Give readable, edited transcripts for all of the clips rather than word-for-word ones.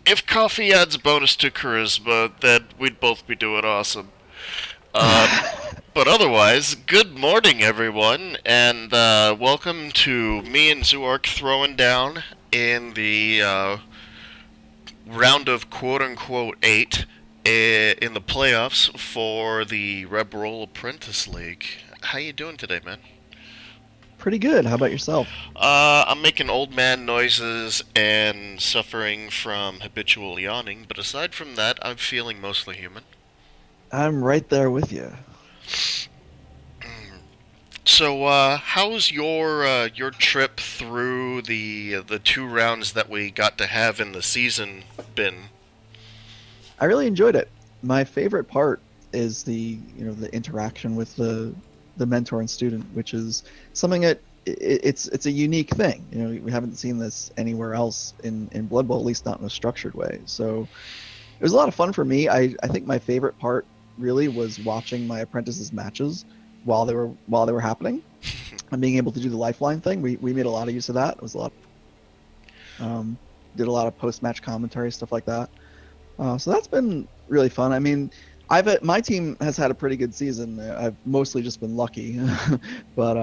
If coffee adds bonus to charisma, then we'd both be doing awesome. Uh, but otherwise, good morning, everyone, and welcome to me and Zuark throwing down in the round of quote-unquote 8 in the playoffs for the ReBBRL Apprentice League. How you doing today, man? Pretty good. How about yourself? I'm making old man noises and suffering from habitual yawning, but aside from that, I'm feeling mostly human. I'm right there with you. So, how's your trip through the two rounds that we got to have in the season been? I really enjoyed it. My favorite part is the interaction with the mentor and student, which is something that it's a unique thing. We haven't seen this anywhere else in Blood Bowl, at least not in a structured way. So it was a lot of fun for me. I think my favorite part really was watching my apprentices matches while they were happening and being able to do the lifeline thing. We made a lot of use of that. It was a lot. Did a lot of post match commentary stuff like that. So that's been really fun. I mean, my team has had a pretty good season. I've mostly just been lucky, but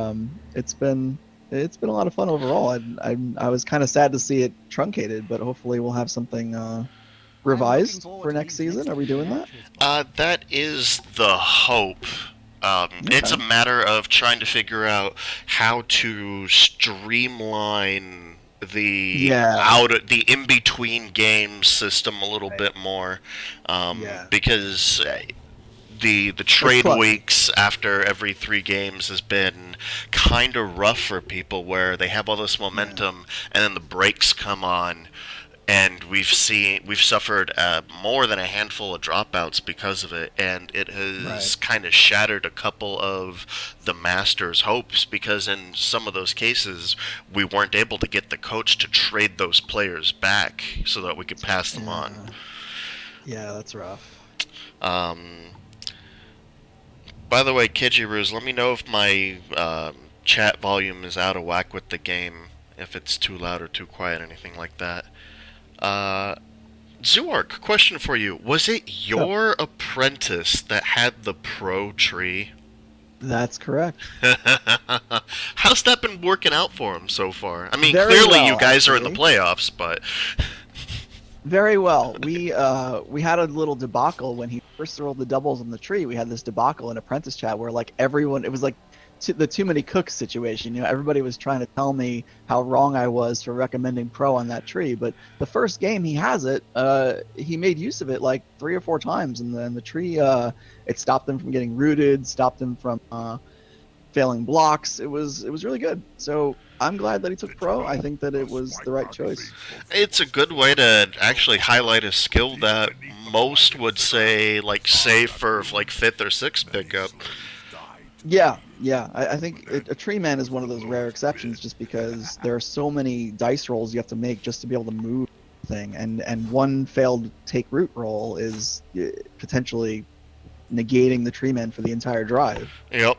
it's been a lot of fun overall. I was kind of sad to see it truncated, but hopefully we'll have something revised for next season. Are we doing that? That is the hope. It's a Okay. matter of trying to figure out how to streamline Yeah. the in between game system a little Right. bit more, Yeah. because the It's trade cluttered. weeks after every 3 games has been kind of rough for people where they have all this Yeah. momentum and then the breaks come on and we've suffered more than a handful of dropouts because of it, and it Right. has kind of shattered a couple of the Masters' hopes because in some of those cases we weren't able to get the coach to trade those players back so that we could pass them on. Yeah. Yeah, that's rough. Um, by the way, Kijirus, let me know if my chat volume is out of whack with the game, if it's too loud or too quiet, anything like that. Uh, Zuark, question for you. Was it Yep. your apprentice that had the pro tree? That's correct. How's that been working out for him so far? I mean, Very clearly you well, guys are in the actually. playoffs, but Very well. We had a little debacle when he first rolled the doubles on the tree. We had this debacle in apprentice chat where like everyone, it was like the too many cooks situation. Everybody was trying to tell me how wrong I was for recommending pro on that tree. But the first game he has it, he made use of it like 3 or 4 times, and then the tree, it stopped him from getting rooted, stopped him from failing blocks. It was really good. So I'm glad that he took pro. I think that it was the right choice. it's a good way to actually highlight a skill that most would say, like, save for like fifth or sixth pickup. Yeah, yeah. I think a tree man is one of those rare exceptions just because there are so many dice rolls you have to make just to be able to move thing, and one failed take root roll is potentially negating the tree man for the entire drive. Yep.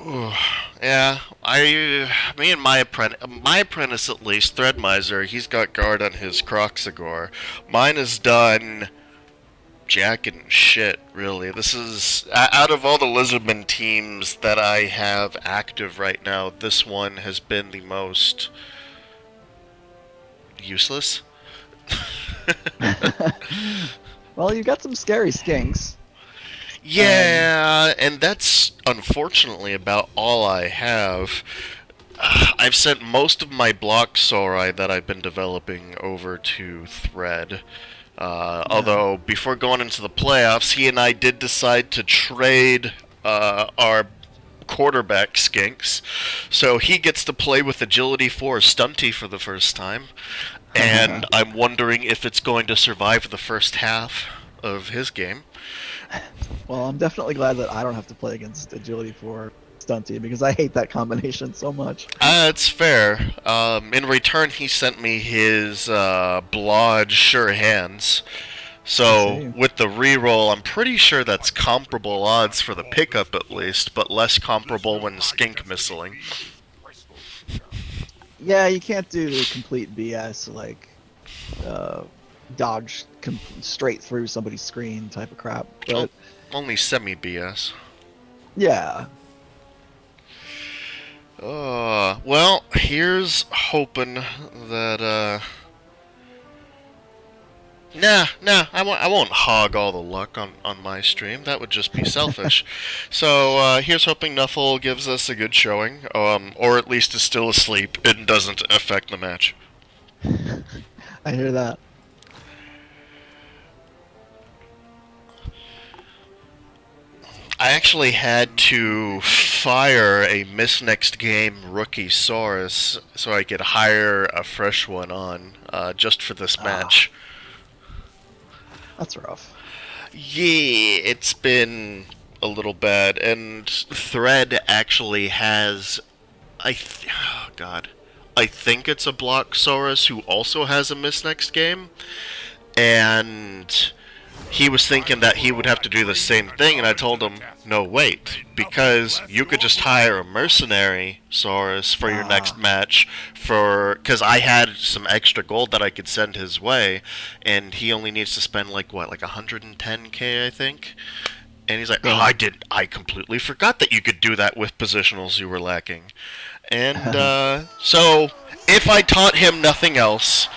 Ooh, yeah, me and my apprentice at least, Threadmiser, he's got guard on his Croxagore. Mine is done jack and shit, really. This is, out of all the Lizardman teams that I have active right now, this one has been the most useless. Well, you got some scary skinks. Um, Yeah, and that's unfortunately about all I have. I've sent most of my block Sorai that I've been developing over to Thread. yeah. Although, before going into the playoffs, he and I did decide to trade our quarterback skinks. So he gets to play with Agility 4 Stunty for the first time. And I'm wondering if it's going to survive the first half of his game. Well, I'm definitely glad that I don't have to play against agility for stunty because I hate that combination so much. It's fair. In return, he sent me his Blodge Sure Hands. I So, see. with the reroll, I'm pretty sure that's comparable odds for the pickup at least, but less comparable when skink missling. Yeah, you can't do the complete BS like uh, dodge straight through somebody's screen type of crap. Oh, But only semi BS. yeah, Well, here's hoping that, nah, I won't hog all the luck on my stream. That would just be selfish. So, here's hoping Nuffle gives us a good showing, or at least is still asleep and doesn't affect the match. I hear that. I actually had to fire a Miss Next Game rookie Saurus so I could hire a fresh one on, just for this match. That's rough. Yeah, it's been a little bad, and Thread actually has, oh god, I think it's a Blocksaurus who also has a Miss Next Game, and he was thinking that he would have to do the same thing, and I told him, no, wait, because you could just hire a mercenary Saurus for your next match, because I had some extra gold that I could send his way, and he only needs to spend, like 110k, I think? And he's like, oh, I completely forgot that you could do that with positionals you were lacking. And, so, if I taught him nothing else,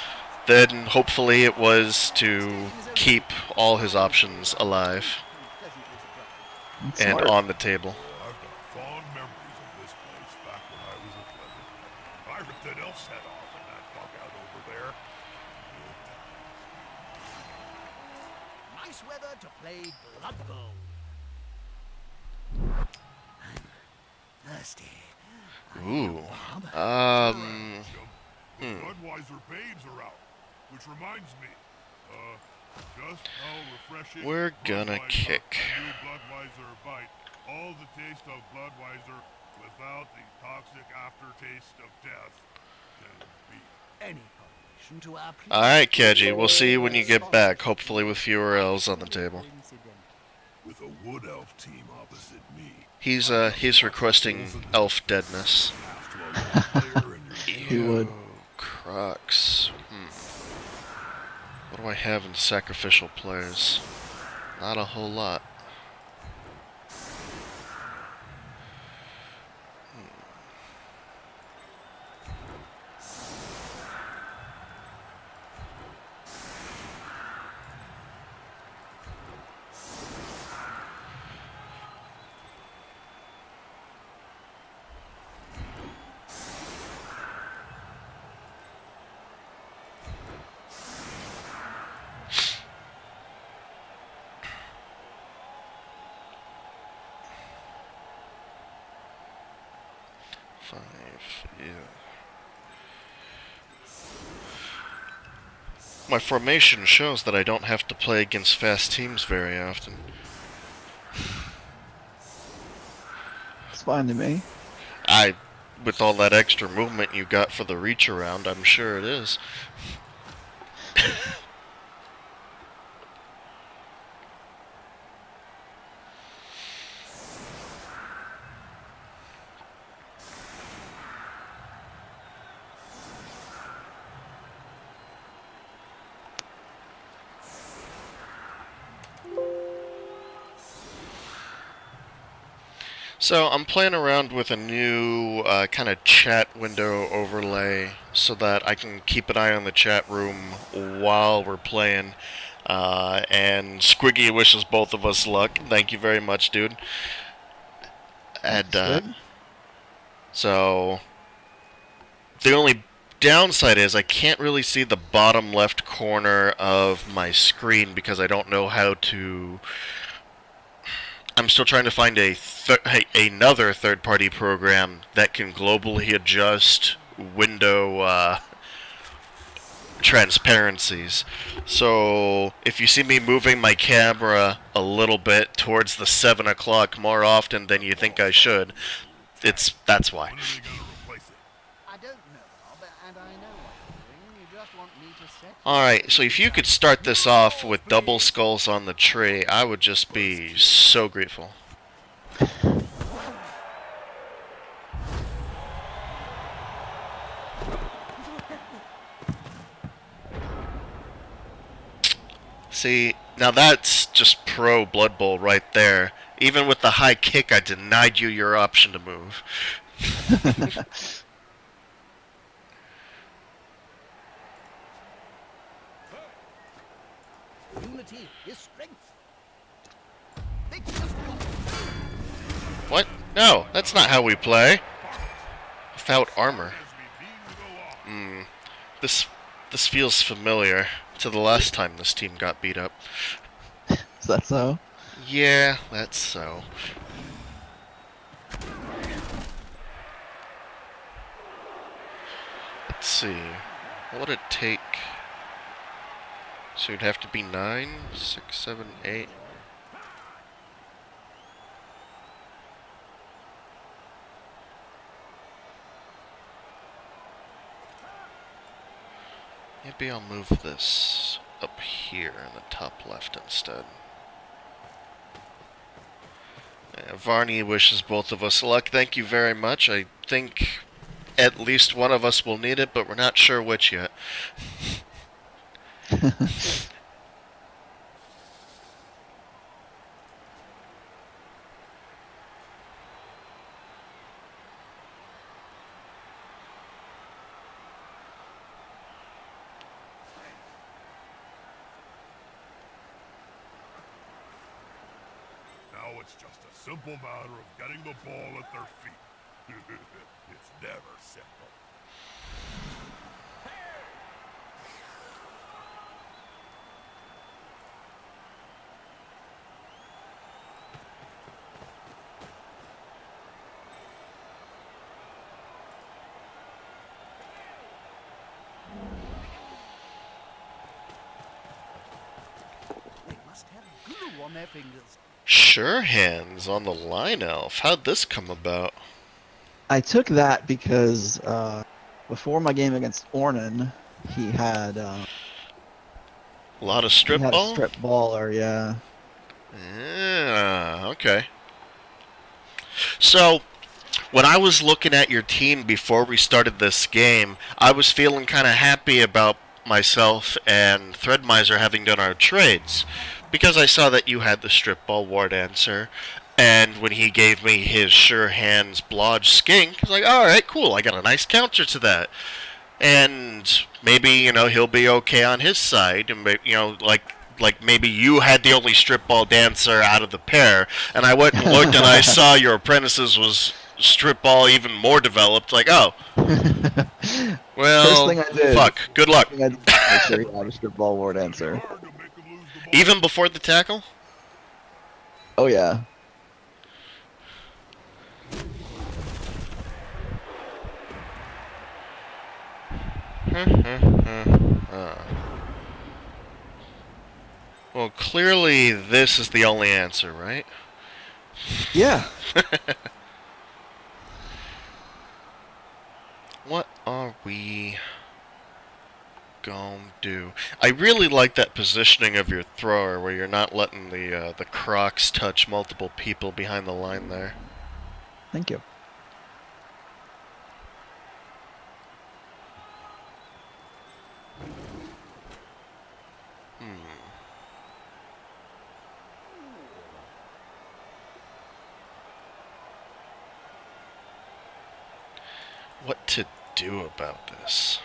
then hopefully it was to keep all his options alive and on the table. I've got fond memories of this place back when I was a player. I ripped an elf's head off in that dugout over there. Nice weather to play Blood Bowl. I'm thirsty. Ooh. The Budweiser babes are out, which reminds me, just how refreshing. We're gonna Budweiser kick. New Budweiser bite. All the taste of Budweiser without the toxic aftertaste of death can be. Any correlation to our Alright, Keji, we'll see you when you get back, hopefully with fewer L's on the table. With a wood elf team opposite me. He's requesting elf deadness. He would. Crux. What do I have in sacrificial players? Not a whole lot. Yeah. My formation shows that I don't have to play against fast teams very often. It's fine to me. With all that extra movement you got for the reach around, I'm sure it is. So I'm playing around with a new kind of chat window overlay so that I can keep an eye on the chat room while we're playing. And Squiggy wishes both of us luck. Thank you very much, dude. And so the only downside is I can't really see the bottom left corner of my screen because I don't know how to. I'm still trying to find another third-party program that can globally adjust window transparencies. So if you see me moving my camera a little bit towards the 7 o'clock more often than you think I should, that's why. I don't know, and I know what you're doing. You just want me to set. Alright, so if you could start this off with double skulls on the tree, I would just be so grateful. See, now that's just pro Blood Bowl right there. Even with the high kick, I denied you your option to move. Unity is strength. They just got What? No, that's not how we play. Without armor. As we beam to go off. This feels familiar to the last time this team got beat up. Is that so? Yeah, that's so. Let's see. What would it take? So it'd have to be 9, 6, 7, 8. Maybe I'll move this up here in the top left instead. Varney wishes both of us luck. Thank you very much. I think at least one of us will need it, but we're not sure which yet. Now it's just a simple matter of getting the ball at their feet. It's never simple. They must have glue on their fingers. Sure hands on the line elf. How'd this come about? I took that because before my game against Ornan, he had A lot of he strip had a ball? strip baller, yeah. Yeah, okay. So, when I was looking at your team before we started this game, I was feeling kind of happy about myself and Threadmiser having done our trades. Because I saw that you had the strip ball war dancer, and when he gave me his sure hands blodge skink, I was like, alright, cool, I got a nice counter to that. And maybe, he'll be okay on his side, and like maybe you had the only strip ball dancer out of the pair, and I went and looked and I saw your apprentices was strip ball even more developed. Like, oh, First well, thing I did. fuck. Good luck. First thing I did was make sure he had a strip ball war dancer. Hard to make them lose the ball. Even before the tackle. Oh yeah. Well, clearly this is the only answer, right? Yeah. What are we gonna do? I really like that positioning of your thrower, where you're not letting the Crocs touch multiple people behind the line there. Thank you. What to do about this?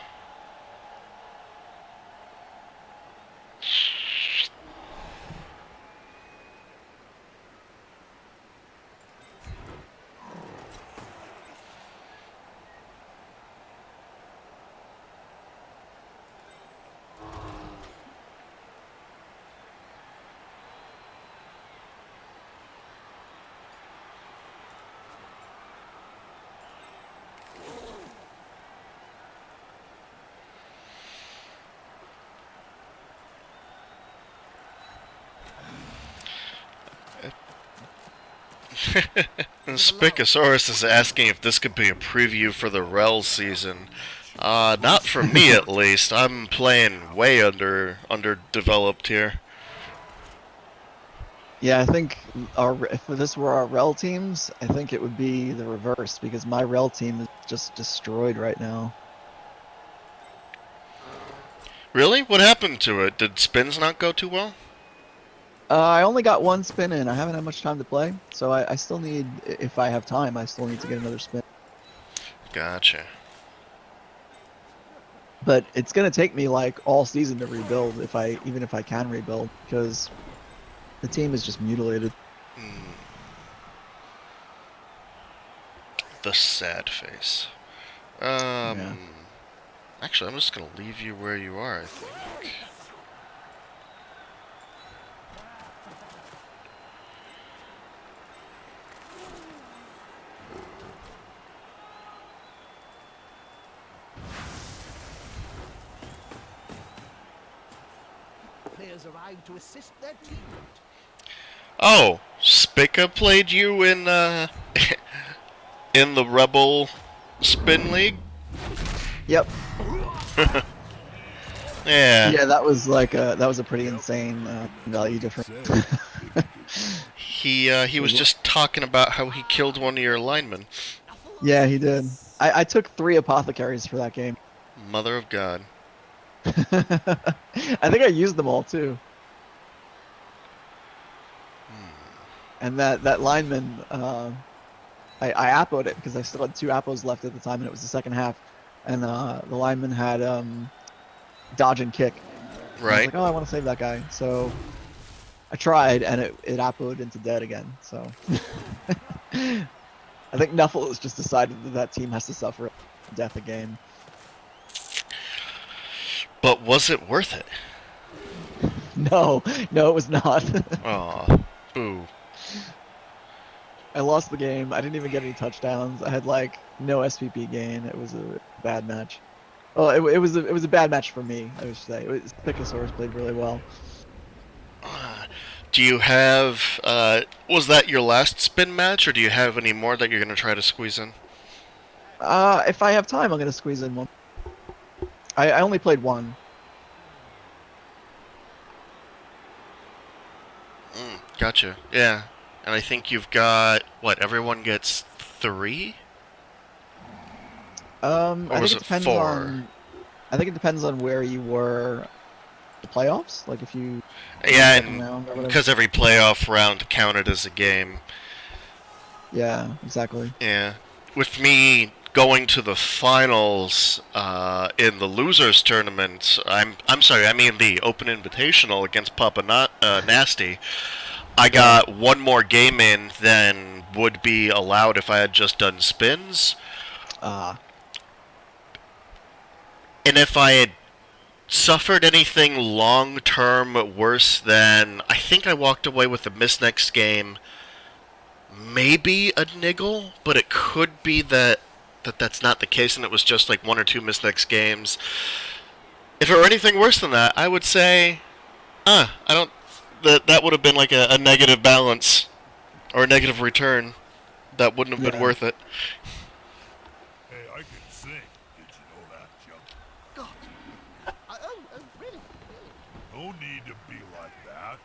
And Spicosaurus is asking if this could be a preview for the REL season. Not for me at least. I'm playing way underdeveloped here. Yeah, I think if this were our rel teams, I think it would be the reverse because my rel team is just destroyed right now. Really? What happened to it? Did spins not go too well? I only got one spin in. I haven't had much time to play, so I still need, if I have time, I still need to get another spin. Gotcha. But it's gonna take me like all season to rebuild even if I can rebuild, because the team is just mutilated. The sad face. Yeah. Actually, I'm just gonna leave you where you are, I think. Players arrive to assist their teammate. Oh, Spica played you in, in the Rebel Spin League? Yep. Yeah. Yeah, that was like that was a pretty insane value difference. He was just talking about how he killed one of your linemen. Yeah, he did. I took 3 apothecaries for that game. Mother of God. I think I used them all too. And that lineman, I appoed it because I still had 2 appos left at the time, and it was the second half. And the lineman had dodge and kick. And I was Right. like, oh, I want to save that guy. So I tried, and it appoed into dead again. So I think Nuffle has just decided that team has to suffer death a game. But was it worth it? No, no, it was not. Aw. Boo. I lost the game. I didn't even get any touchdowns. I had like no SPP gain. It was a bad match. Well, it was a bad match for me, I would say. Picosaurus played really well. Do you have, was that your last spin match, or do you have any more that you're gonna try to squeeze in? If I have time, I'm gonna squeeze in one. I only played one. Gotcha. Yeah. And I think you've got, what, everyone gets 3? Or I was think it it depends 4? I think it depends on where you were the playoffs. Like if you in the Yeah, second and round or whatever. because every playoff round counted as a game. Yeah, exactly. Yeah. With me going to the finals in the losers tournament, I'm sorry, I mean the Open Invitational against Nasty. I Yeah. got one more game in than would be allowed if I had just done spins. Ah. And if I had suffered anything long term worse than, I think I walked away with a miss next game, maybe a niggle, but it could be that's not the case and it was just like 1 or 2 miss next games. If it were anything worse than that, I would say, I don't, that would have been like a negative balance or a negative return. That wouldn't have been Yeah. worth it. Hey, I can sing. Did you know that, Jump? God. Oh, really? No need to be like that.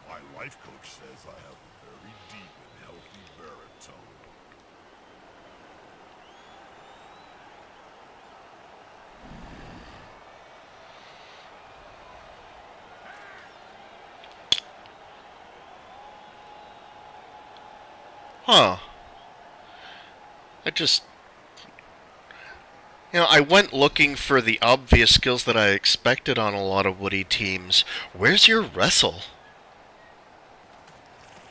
My life coach says I have a very deep and healthy baritone. Huh. I just, I went looking for the obvious skills that I expected on a lot of Woody teams. Where's your wrestle?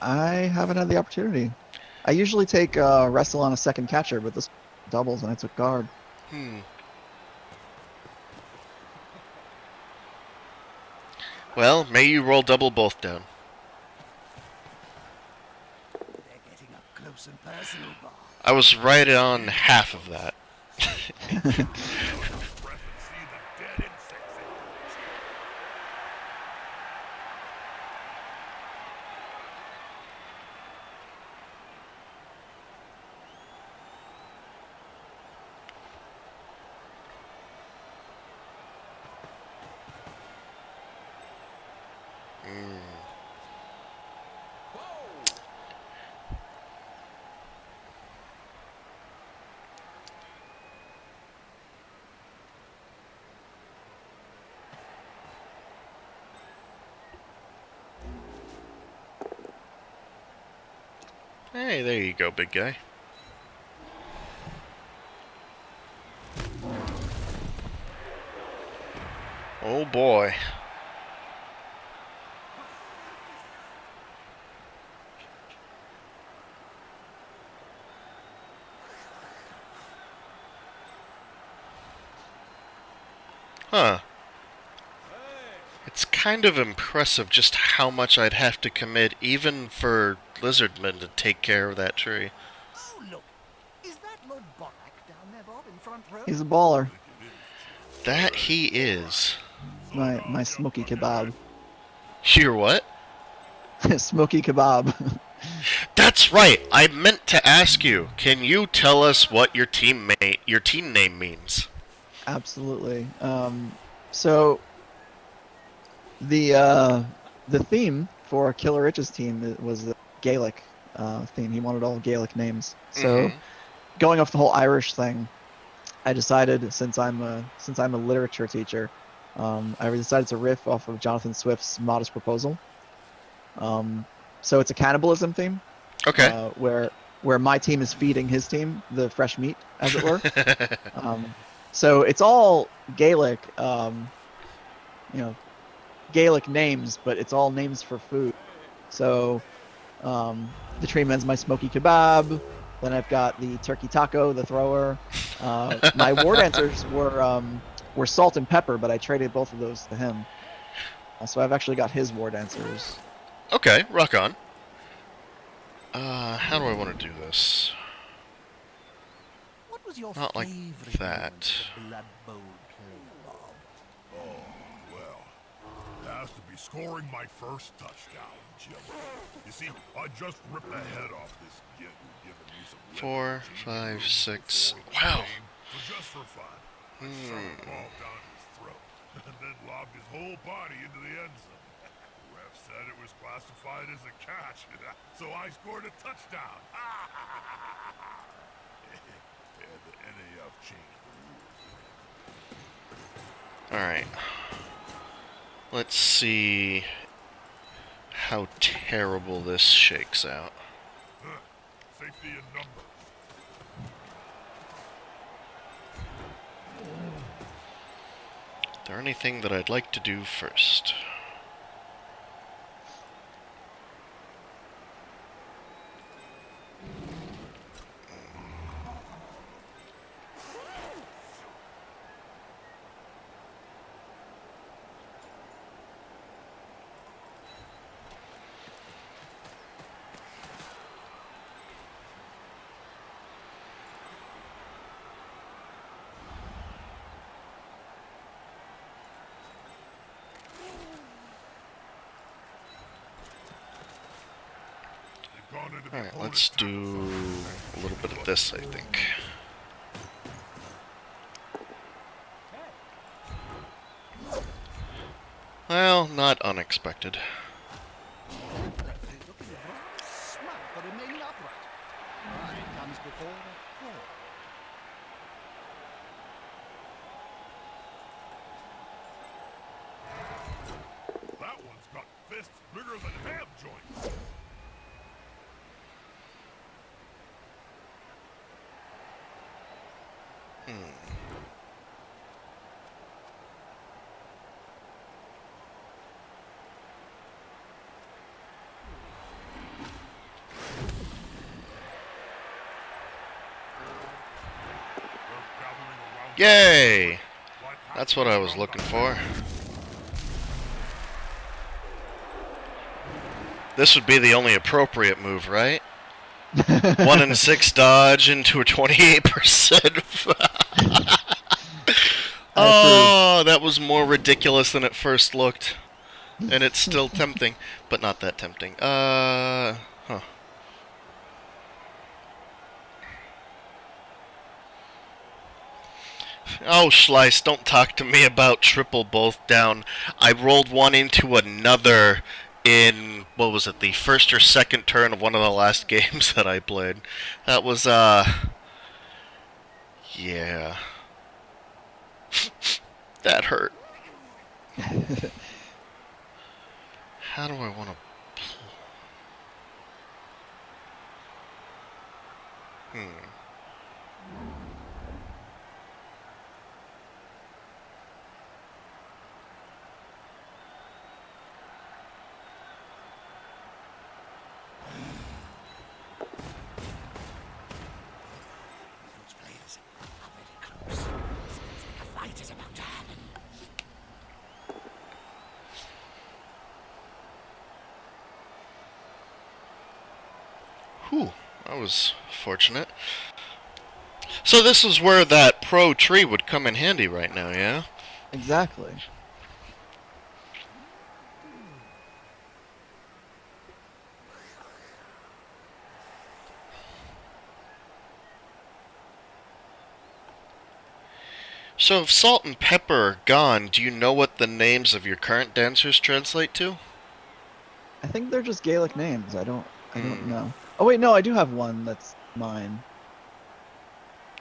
I haven't had the opportunity. I usually take wrestle on a second catcher, but this doubles and I took guard. Well, may you roll double both down. They're getting up close and personal, Bob. I was right on half of that. Breath and see the dead insects in it. Hey, there you go, big guy. Oh boy. Huh. It's kind of impressive just how much I'd have to commit even for lizardmen to take care of that tree. Oh, look. Is that Lord Borak down there, Bob, in front row? He's a baller. That he is. My smoky kebab. You're what? Smoky kebab. That's right. I meant to ask you. Can you tell us what your team name means? Absolutely. So the theme for Killer Rich's team was the Gaelic theme. He wanted all Gaelic names. So going off the whole Irish thing, I decided since I'm a literature teacher, I decided to riff off of Jonathan Swift's Modest Proposal. So it's a cannibalism theme, Okay. where my team is feeding his team the fresh meat, as it were. So it's all Gaelic, Gaelic names, but it's all names for food. So the tree man's my smoky kebab. Then I've got the turkey taco, the thrower. My ward answers were salt and pepper, but I traded both of those to him. So I've actually got his ward answers. Okay, rock on. How do I want to do this? What was your Not like favorite that. moment of Blood Bowl play, Bob? Oh, well, it has to be scoring my first touchdown, Jim. You see, I just ripped the head off this git who'd given me some 4, 5, 6. Wow. So just for fun, I shoved the ball down his throat and then lobbed his whole body into the end zone. The ref said it was classified as a catch, so I scored a touchdown. And the NAF changed the rules. Alright. Let's see how terrible this shakes out. Safety in number. Is there anything that I'd like to do first? Alright, let's do a little bit of this, I think. Well, not unexpected. Smart for remaining upright. Pride comes before the fall. That one's got fists bigger than ham joints. Yay! That's what I was looking for. This would be the only appropriate move, right? 1 in 6 dodge into a 28%. Oh, that was more ridiculous than it first looked. And it's still tempting, but not that tempting. Huh. Oh, Schleiss, don't talk to me about triple both down. I rolled one into another in, what was it, the first or second turn of one of the last games that I played. That was, yeah. That hurt. How do I want to... Hmm. Those players are very close. Smells like a fight is about to happen. Whew. That was fortunate. So this is where that pro tree would come in handy right now, yeah? Exactly. So if salt and pepper are gone, do you know what the names of your current dancers translate to? I think they're just Gaelic names. I don't Hmm. know. Oh wait, no, I do have one that's mine.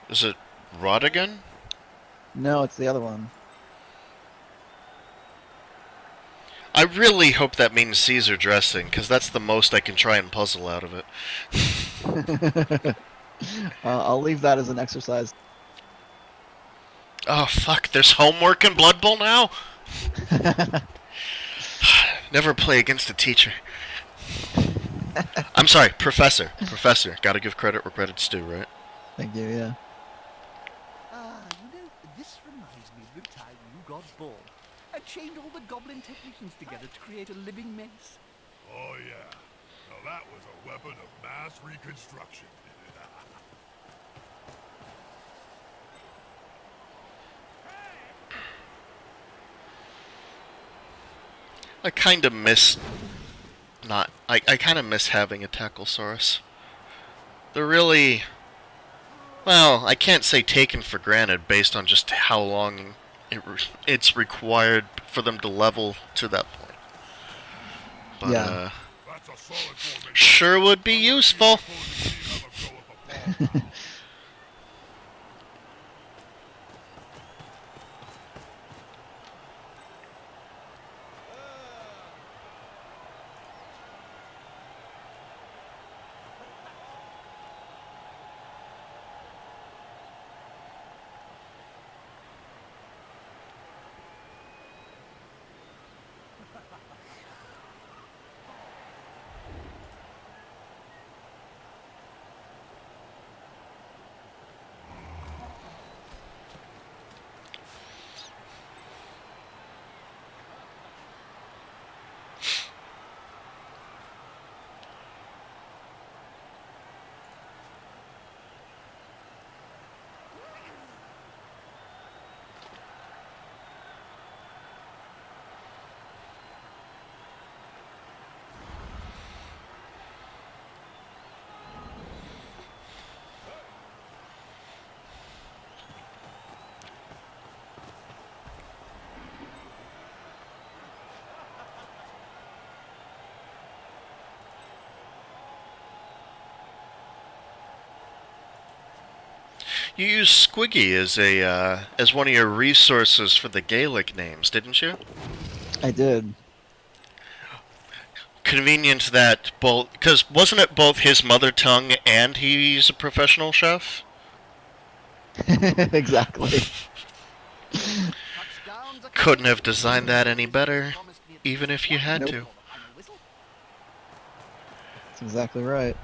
Is it Rodigan? No, it's the other one. I really hope that means Caesar dressing, because that's the most I can try and puzzle out of it. I'll leave that as an exercise. Oh, fuck, there's homework in Blood Bowl now? Never play against a teacher. I'm sorry, professor. Professor. Gotta give credit where credit's due, right? Thank you, yeah. This reminds me of the time you got bored and chained all the goblin technicians together to create a living mess. Oh, yeah. Now that was a weapon of mass reconstruction. I kinda miss... not... I kinda miss having a Tacklesaurus. They're really... well, I can't say taken for granted based on just how long it's required for them to level to that point. But, Yeah. That's a solid formation. sure would be Now let's see useful. the opposing team have a go at the ball. You used Squiggy as one of your resources for the Gaelic names, didn't you? I did. Convenient that both, because wasn't it both his mother tongue and he's a professional chef? Exactly. Touchdowns are Couldn't coming. have designed that any better, Promised me at even least if you one had Nope. to. before the final whistle. That's exactly right.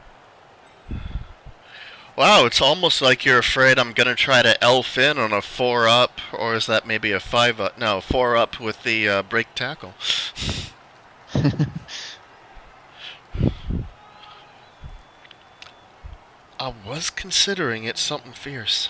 Wow, it's almost like you're afraid I'm gonna try to elf in on a 4-up, or is that maybe a 5-up? No, 4-up with the break tackle. I was considering it something fierce.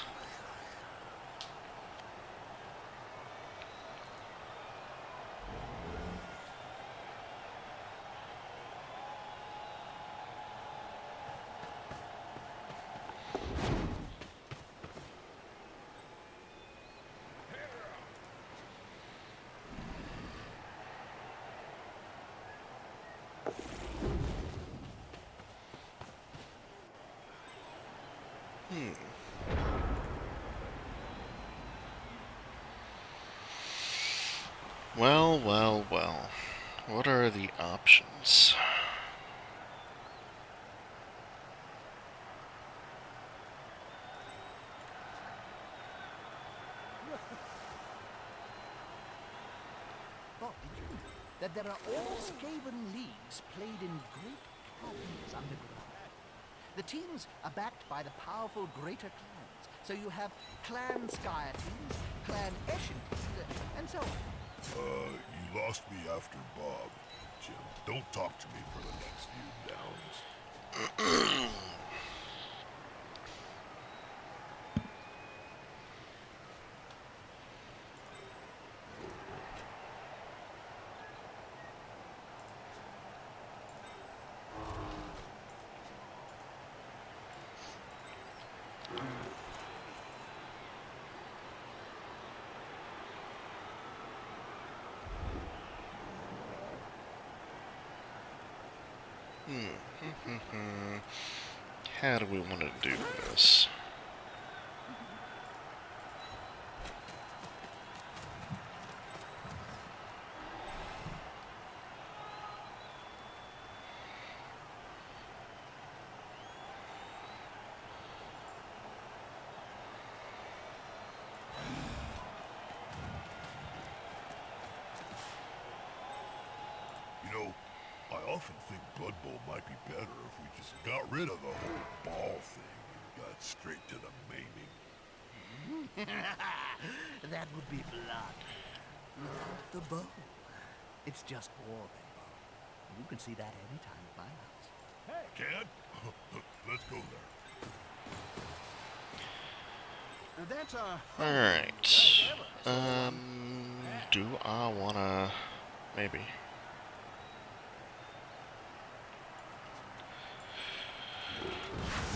Well, well, well. What are the options? did you know that there are all Skaven leagues played in great clans underground? The teams are backed by the powerful greater clans. So you have Clan Skye teams, Clan Eshin teams, and so on. You lost me after Bob, Jim. Don't talk to me for the next few downs. How do we want to do this? You know, I often think Blood Bowl might be better if we just got rid of the whole ball thing and got straight to the maiming. That would be blood. Without the bow. It's just war, then. You can see that anytime at my house. Can? Let's go there. That's Alright. Do I wanna... maybe.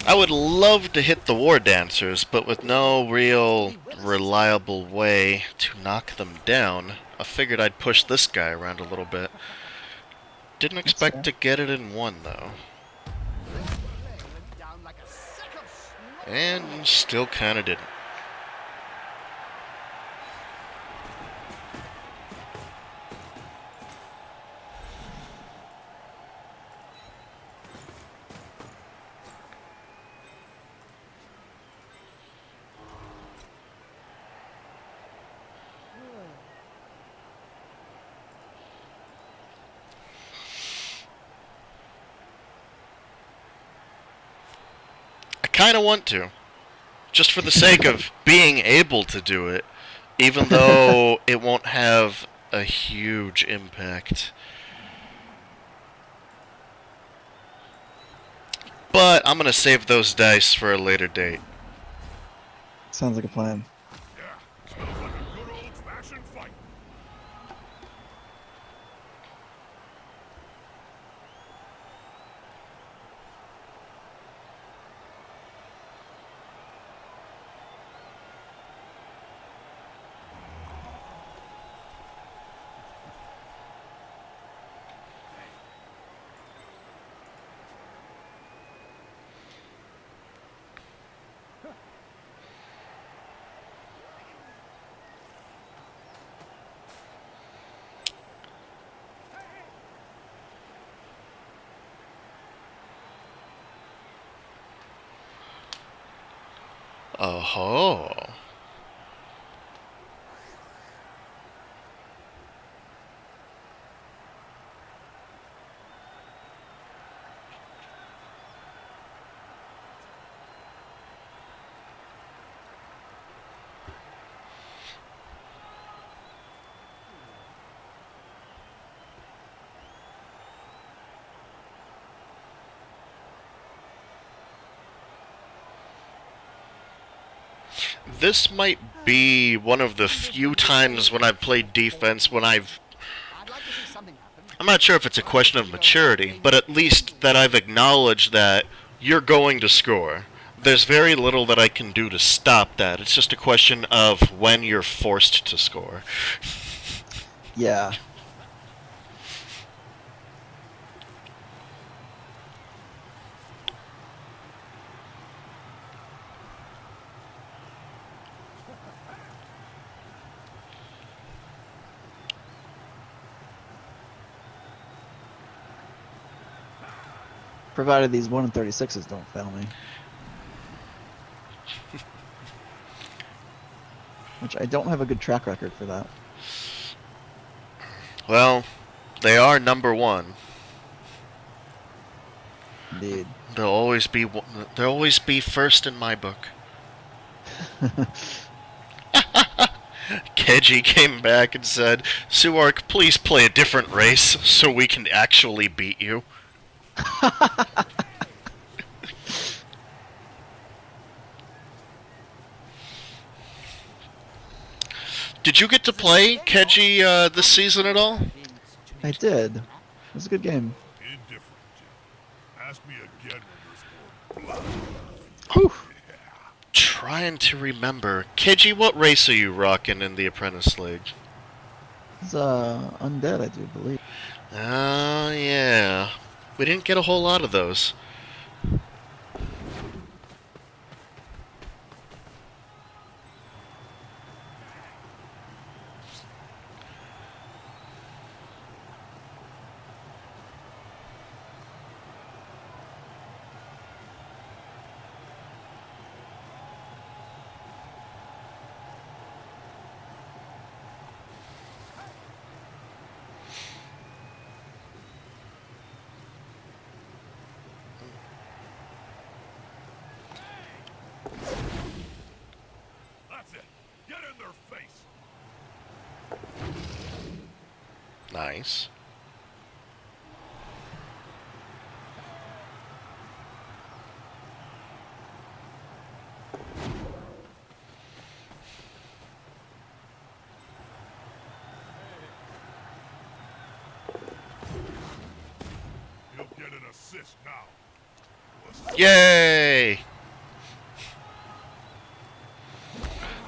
I would love to hit the War Dancers, but with no real reliable way to knock them down, I figured I'd push this guy around a little bit. Didn't expect to get it in one, though. And still kinda didn't. I kinda want to. Just for the sake of being able to do it, even though it won't have a huge impact. But I'm gonna save those dice for a later date. Sounds like a plan. Yeah, sounds like a good old-fashioned fight. Oh-ho. This might be one of the few times when I've played defense when I've... I'm not sure if it's a question of maturity, but at least that I've acknowledged that you're going to score. There's very little that I can do to stop that. It's just a question of when you're forced to score. Yeah. Provided these 136s don't fail me. Which I don't have a good track record for that. Well, they are number one. Indeed. They'll always be. They'll always be first in my book. Keji came back and said, "Zuark, please play a different race so we can actually beat you." Did you get to play Keji this season at all? I did. It was a good game. Indifferent, Jim. Ask me again when you're scored. Whew. Trying to remember. Keji, what race are you rocking in the Apprentice League? It's undead, I do believe. Oh, yeah. We didn't get a whole lot of those. That's it. Get in their face. Nice. He'll get an assist now. Yay!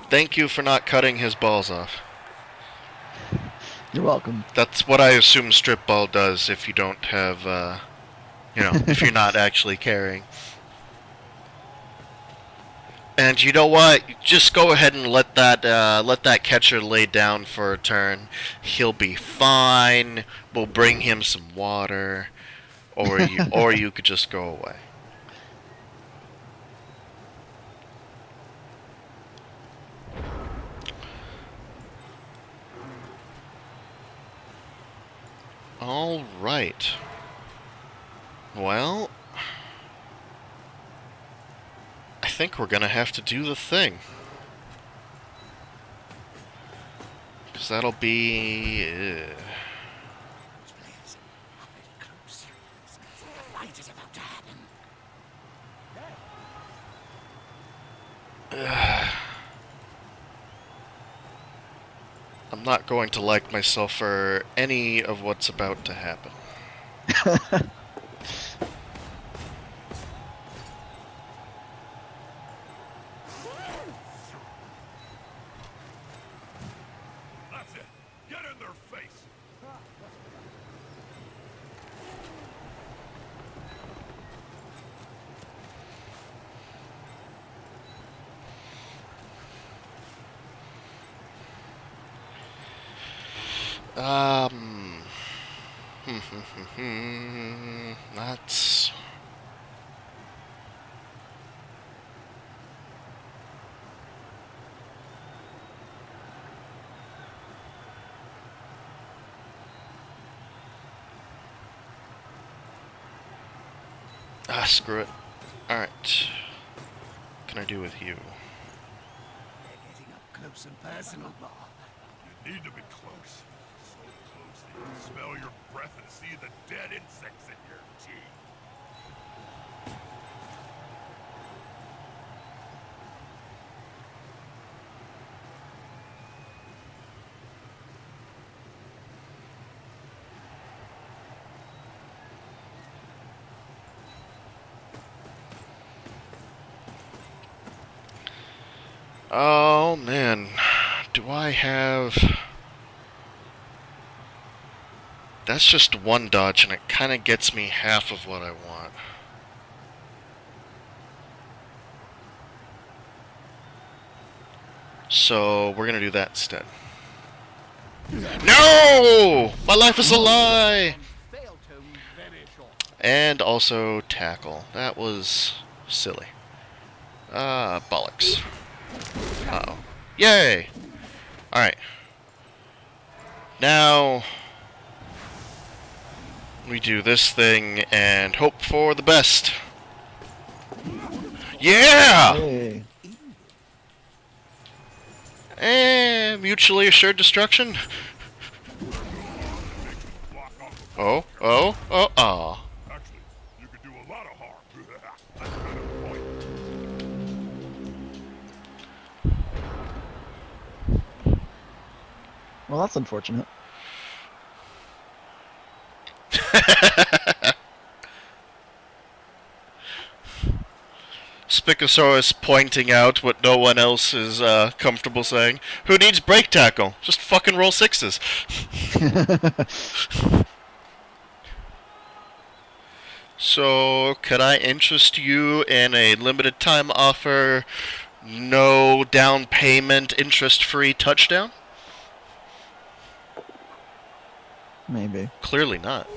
Thank you for not cutting his balls off. You're welcome. That's what I assume strip ball does if you don't have, if you're not actually carrying. And you know what? Just go ahead and let that catcher lay down for a turn. He'll be fine. We'll bring him some water, or you could just go away. All right. Well, I think we're gonna have to do the thing. Because that'll be... I'm not going to like myself for any of what's about to happen. That's it. Get in their face. That's... screw it. Alright. What can I do with you? They're getting up close and personal, Bob. You need to be close. So close that you can smell your breath and see the dead insects in your teeth. Oh, man. Do I have... That's just one dodge, and it kind of gets me half of what I want. So, we're gonna do that instead. No! My life is a lie! And also tackle. That was silly. Bollocks. Uh-oh. Yay! Alright. Now, We do this thing and hope for the best. Yeah! Hey. And mutually assured destruction. Block off the Oh, oh, oh, ah. Actually, you could do a lot of harm. That's kind of the point. Well, that's unfortunate. Spicosaurus pointing out what no one else is comfortable saying. Who needs brake tackle? Just fucking roll sixes. So, could I interest you in a limited time offer, no down payment, interest-free touchdown? Maybe. Clearly not.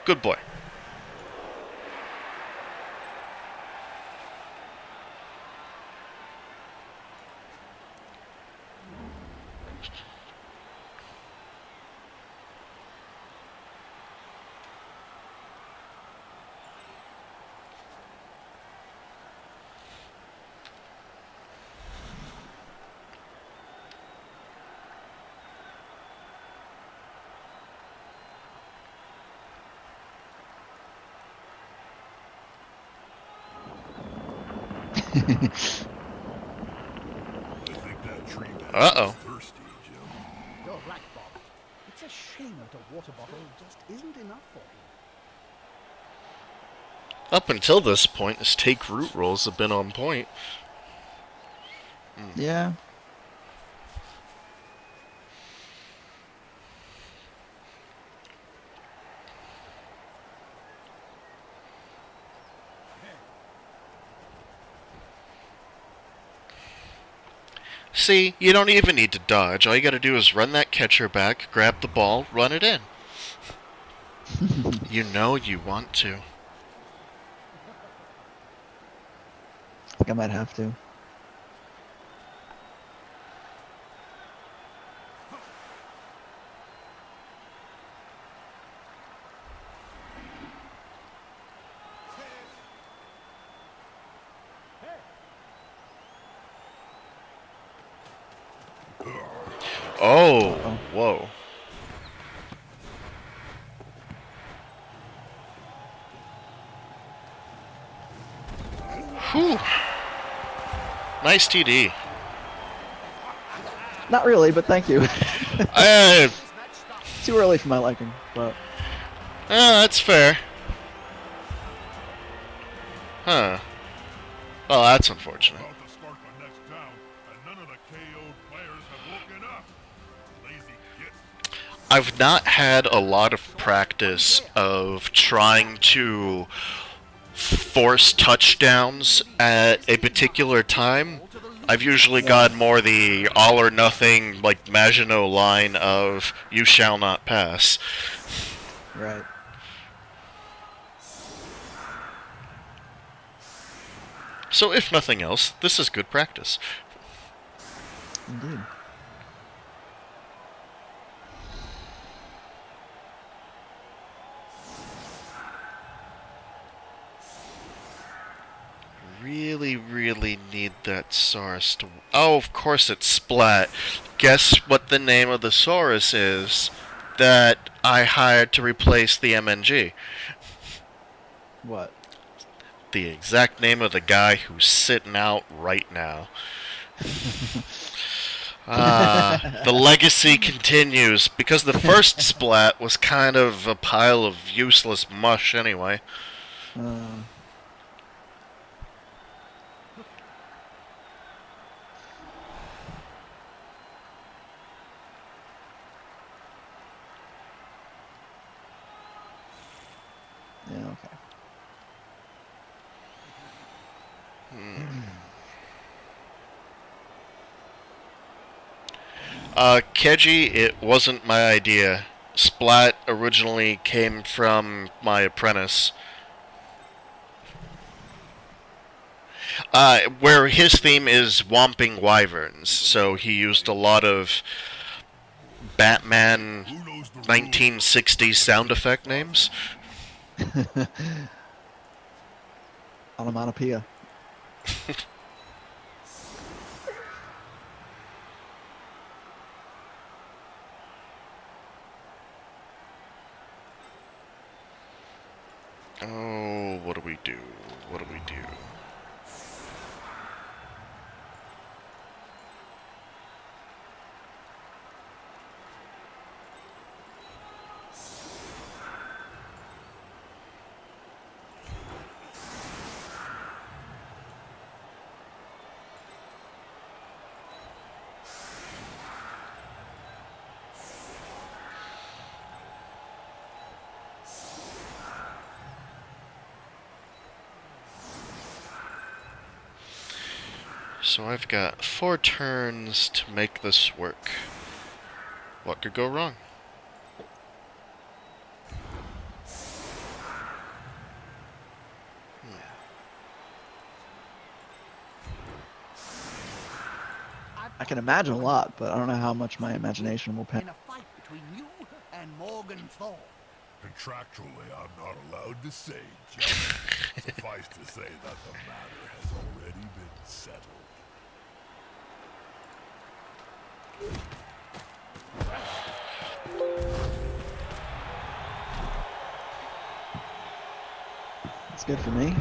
Good boy. I think that tree man Uh-oh. is thirsty, Jim. You're right, Bob. It's a shame that a water bottle just isn't enough for him. Up until this point, his take root rolls have been on point. Yeah. See, you don't even need to dodge. All you gotta do is run that catcher back, grab the ball, run it in. You know you want to. I think I might have to. Oh, Uh-oh. whoa. Whew. Nice TD. Not really, but thank you. Uh, Too early for my liking, but that's fair. Huh. Well, that's unfortunate. About to spark the next down, and none of the KO'd players have woken up. Lazy gits. I've not had a lot of practice of trying to force touchdowns at a particular time. I've usually got more the all or nothing, like Maginot line of "you shall not pass." right. So, if nothing else, this is good practice. Indeed. Really need that Saurus to... Oh, of course it's Splat. Guess what the name of the Saurus is that I hired to replace the MNG? What? The exact name of the guy who's sitting out right now. The legacy continues, because the first Splat was kind of a pile of useless mush anyway. Yeah, okay. Keji, it wasn't my idea. Splat originally came from my Apprentice. Where his theme is Whomping Wyverns, so he used a lot of Batman Who knows the rules? 1960s sound effect names. Onomatopoeia. Oh, what do we do? What do we do? So I've got 4 turns to make this work. What could go wrong? I can imagine a lot, but I don't know how much my imagination will pay. In a fight between you and Morgenthau. Contractually, I'm not allowed to say, John. Suffice to say that the matter has already been settled. It's good for me.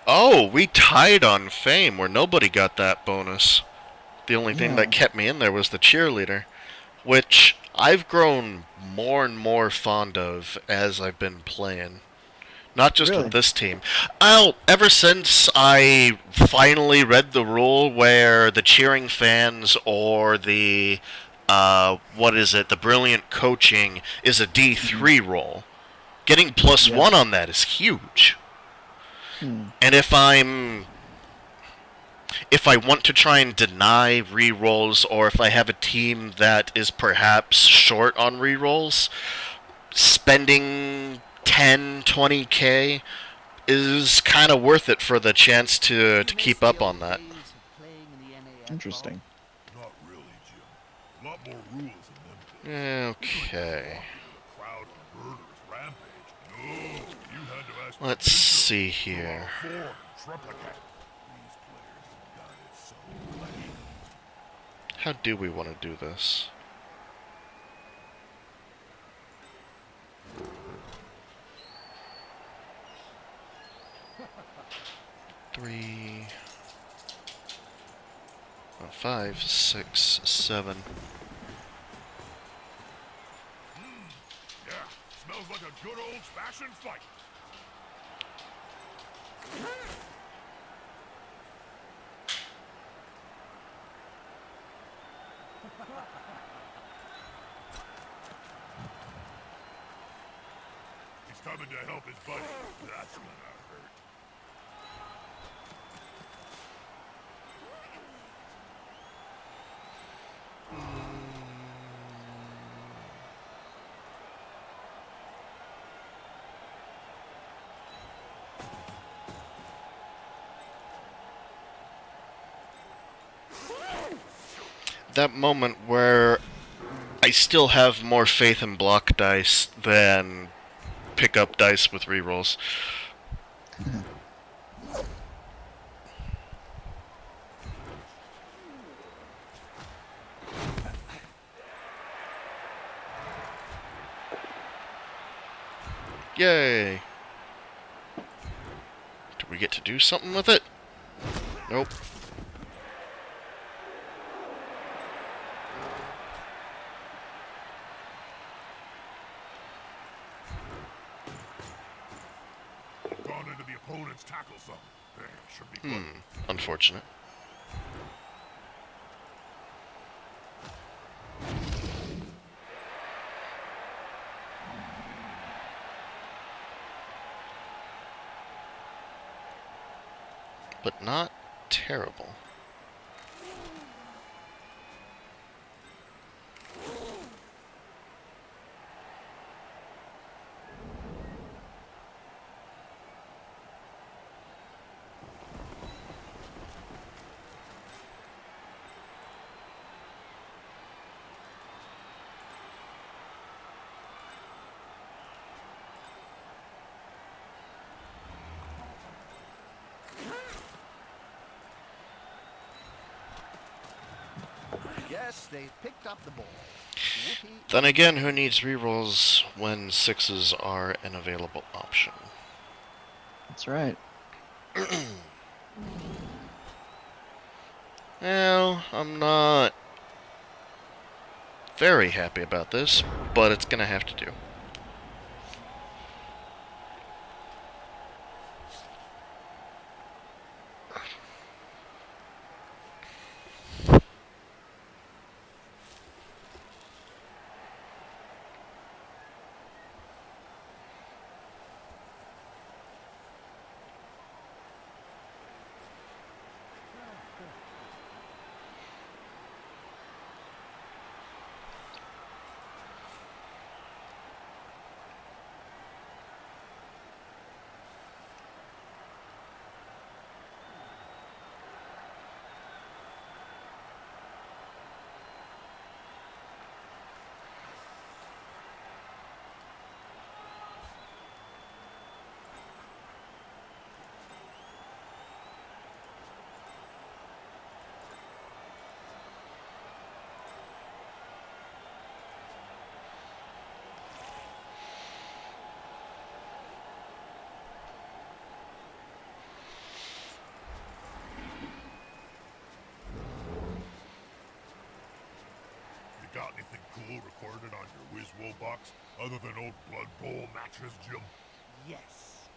Oh, we tied on fame where nobody got that bonus. The only thing that Yeah. kept me in there was the cheerleader, which I've grown more and more fond of as I've been playing. Not just Really? with this team. Ever since I finally read the rule where the cheering fans or the, the brilliant coaching is a D3 roll. Getting plus Yeah. 1 on that is huge. Hmm. And if I want to try and deny rerolls, or if I have a team that is perhaps short on rerolls, spending 10, 20k is kind of worth it for the chance to keep up on that. Interesting. Not really, Jim. A lot more rules than them. Okay. The crowd of murderers rampage. No, you had to ask Let's see here. form triplicate. These players have got it so bloody. How do we want to do this? Three, 5, 6, 7. Yeah, smells like a good old-fashioned fight. He's coming to help his buddy. That's gonna hurt. That moment where I still have more faith in block dice than pick up dice with rerolls. Yay! Do we get to do something with it? Nope. Gone into the opponent's tackle zone. There, should be good. Unfortunate. But not terrible. Yes, they picked up the ball. Whoopee. Then again, who needs rerolls when 6s are an available option? That's right. Well, I'm not very happy about this, but it's gonna have to do. You got anything cool recorded on your Wizwo box other than old Blood Bowl matches, Jim? Yes.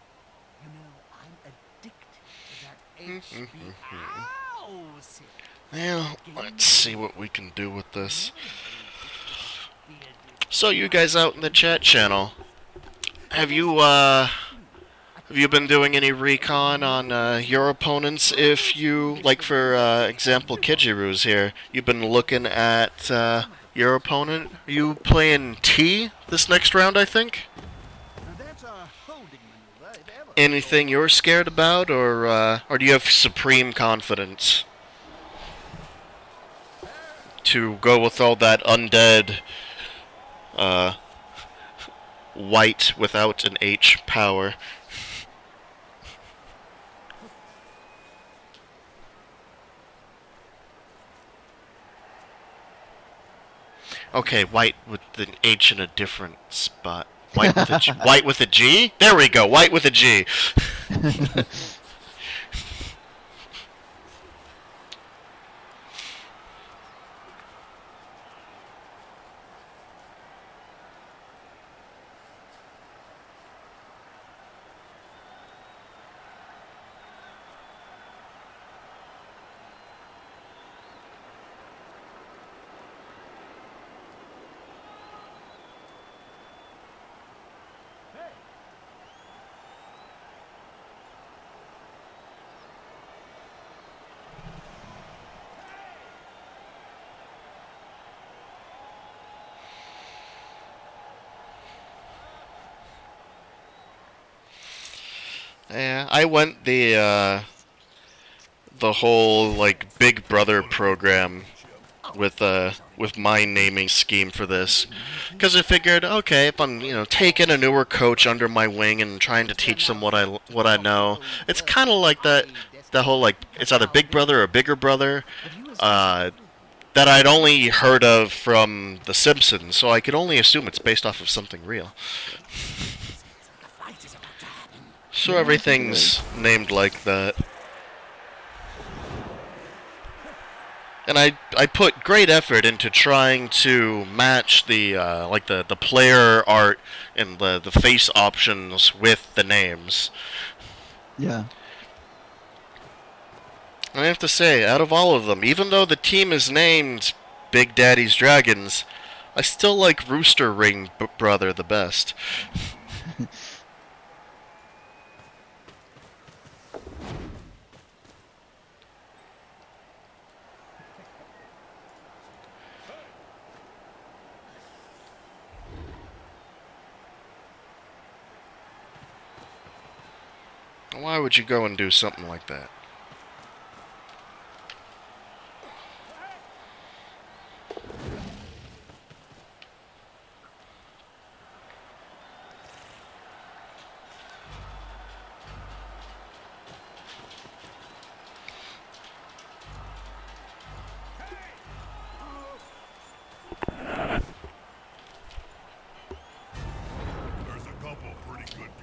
You know, I'm addicted to that HBO. Well, let's see what we can do with this. So you guys out in the chat channel, have you been doing any recon on your opponents? If you, like for example, Kijiru's here, you've been looking at your opponent. Are you playing T this next round, I think? That's a holding maneuver, if ever. Anything you're scared about, or do you have supreme confidence to go with all that undead, white without an H power? Okay, white with an H in a different spot. White with a G. White with a G? There we go. White with a G. Yeah, I went the whole like Big Brother program with my naming scheme for this, because I figured, okay, if I'm taking a newer coach under my wing and trying to teach them what I know, it's kind of like that whole like it's either Big Brother or Bigger Brother, that I'd only heard of from The Simpsons, so I could only assume it's based off of something real. So Yeah, everything's named like that. And I put great effort into trying to match the the player art and the face options with the names. Yeah. And I have to say, out of all of them, even though the team is named Big Daddy's Dragons, I still like Rooster Ring Brother the best. Why would you go and do something like that?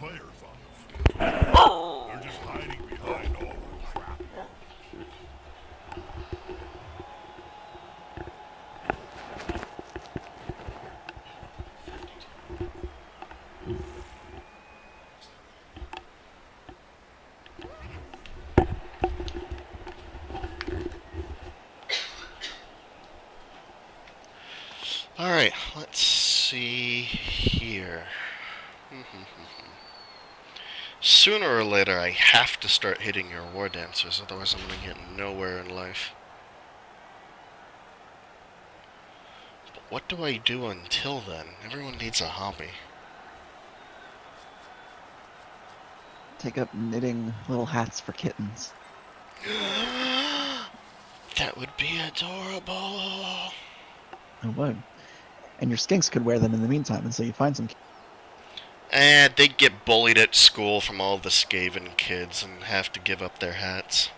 players on the field. They're just hiding behind all the crap. Alright, let's see here. Sooner or later, I have to start hitting your war dancers, otherwise I'm gonna get nowhere in life. But what do I do until then? Everyone needs a hobby. Take up knitting little hats for kittens. That would be adorable. I would. And your skinks could wear them in the meantime until you find some. And they'd get bullied at school from all the Skaven kids and have to give up their hats.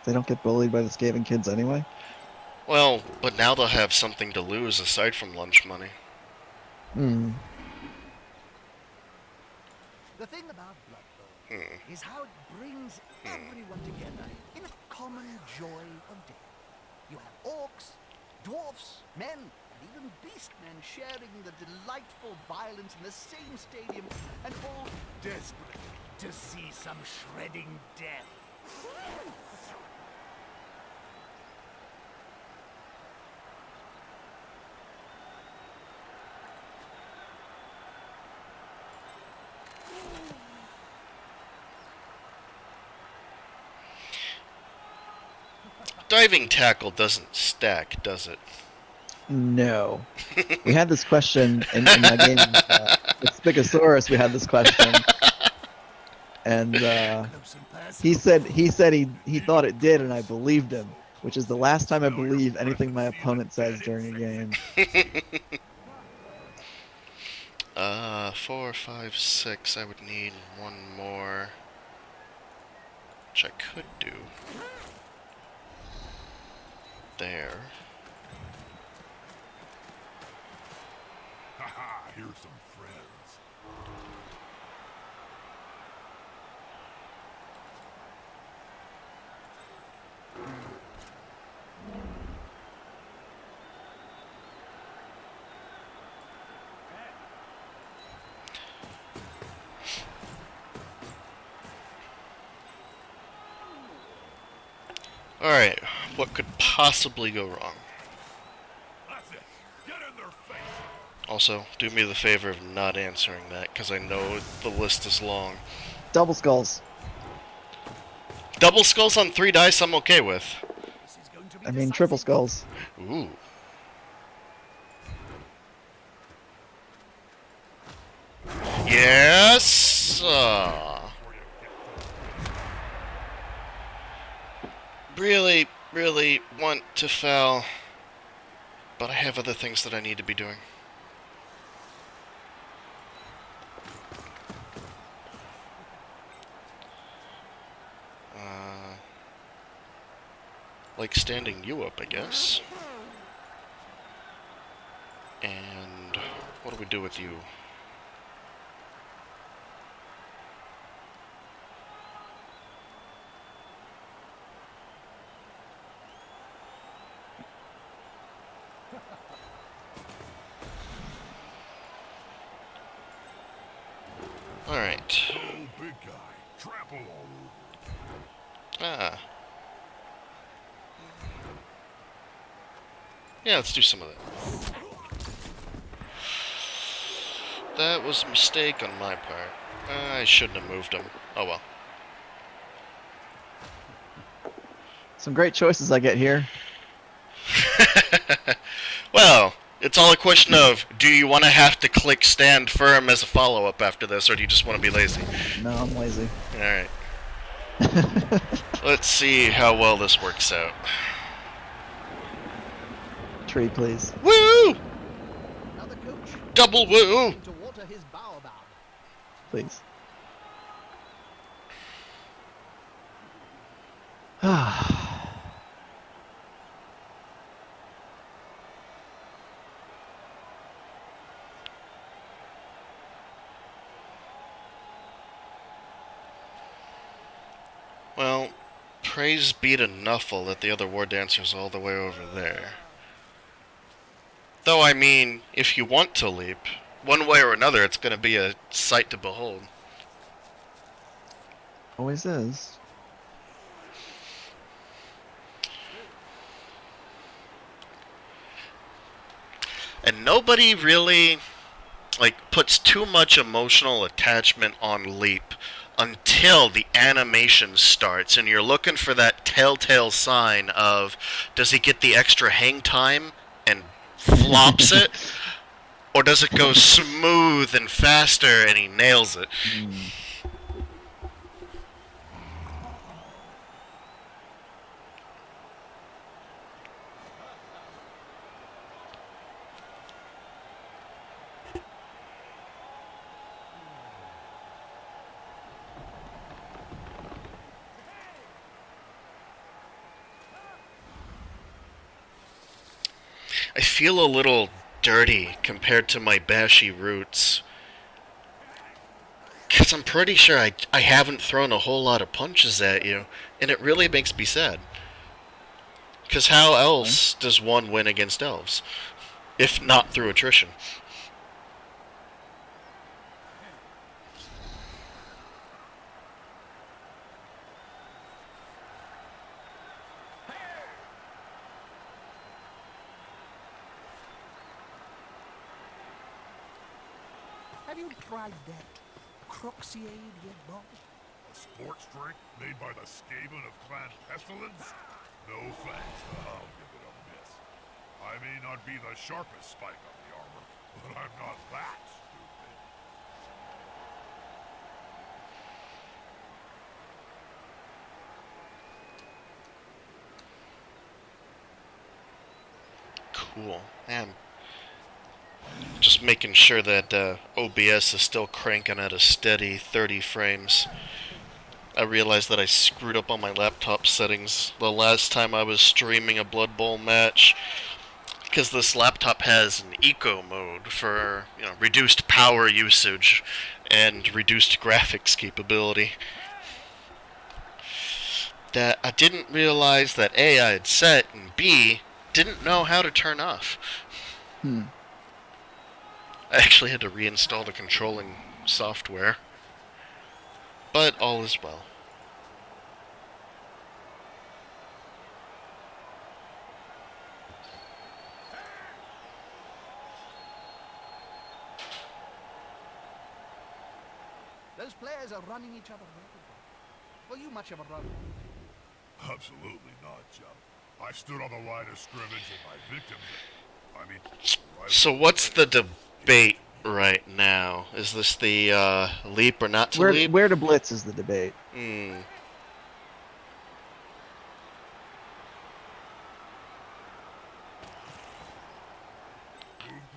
They don't get bullied by the Skaven kids anyway. Well, but now they'll have something to lose aside from lunch money. Hmm. The thing about Blood Bowl is how it brings everyone together in a common joy of death. You have orcs, dwarfs, men, and even beastmen sharing the delightful violence in the same stadium, and all desperate to see some shredding death. Diving tackle doesn't stack, does it? No. We had this question in my game with Spigosaurus. We had this question, and Close and he personal. said he thought it did, and I believed him, which is the last time I believe anything my opponent says during a game. 4, 5, 6. I would need one more, which I could do. There. Haha, here's some friends. Alright, what could possibly go wrong? That's it. Get in their face. Also, do me the favor of not answering that, because I know the list is long. Double skulls. Double skulls on 3 dice I'm okay with. This is going to be I mean triple decisive. skulls. Ooh. Yes! Really want to foul, but I have other things that I need to be doing. Like standing you up, I guess. And what do we do with you? Alright. Oh, big guy. Trample all over. Ah. Yeah, let's do some of that. That was a mistake on my part. I shouldn't have moved him. Oh well. Some great choices I get here. Well, it's all a question of, do you want to have to click stand firm as a follow-up after this, or do you just want to be lazy? No, I'm lazy. Alright. Let's see how well this works out. Tree, please. Woo! Another coach Double woo! to water his baobab. Please. Well, praise be to Nuffle that the other War Dancer's all the way over there. Though, I mean, if you want to leap, one way or another, it's going to be a sight to behold. Always is. And nobody really, like, puts too much emotional attachment on leap until the animation starts and you're looking for that telltale sign of, does he get the extra hang time and flops it, or does it go smooth and faster and he nails it? Mm. I feel a little dirty compared to my bashy roots. Because I'm pretty sure I haven't thrown a whole lot of punches at you, and it really makes me sad. Because how else does one win against elves? If not through attrition. Have you tried that Croxiade yet, Bob? A sports drink made by the Skaven of Clan Pestilence? No thanks, I'll give it a miss. I may not be the sharpest spike on the armor, but I'm not that stupid. Cool. Man. Just making sure that OBS is still cranking at a steady 30 frames. I realized that I screwed up on my laptop settings the last time I was streaming a Blood Bowl match, because this laptop has an eco mode for, reduced power usage and reduced graphics capability. That I didn't realize that A, I had set, and B, didn't know how to turn off. I actually had to reinstall the controlling software. But all is well. Those players are running each other ragged. Were you much of a runner? Absolutely not, Chuck. I stood on the line of scrimmage and my victims... So what's the debate right now? Is this the leap or not to leap? Where to blitz is the debate. Moved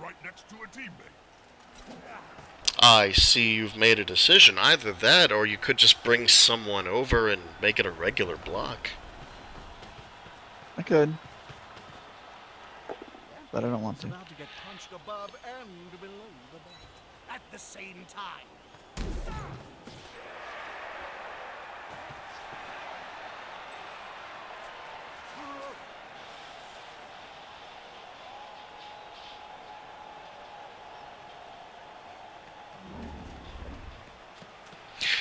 right next to a teammate. I see you've made a decision. Either that, or you could just bring someone over and make it a regular block. I could. But I don't want to. About to get punched above and below the belt at the same time.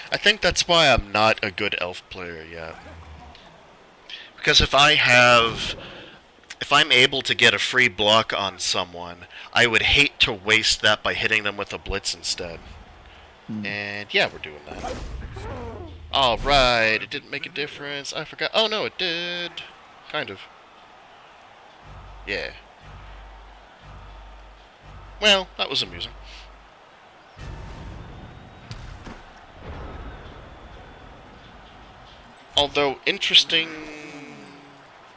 I think that's why I'm not a good elf player yet. Because if I'm able to get a free block on someone, I would hate to waste that by hitting them with a blitz instead. And yeah, we're doing that. Alright, it didn't make a difference. I forgot. Oh no, it did. Kind of. Yeah. Well, that was amusing. Although, interesting...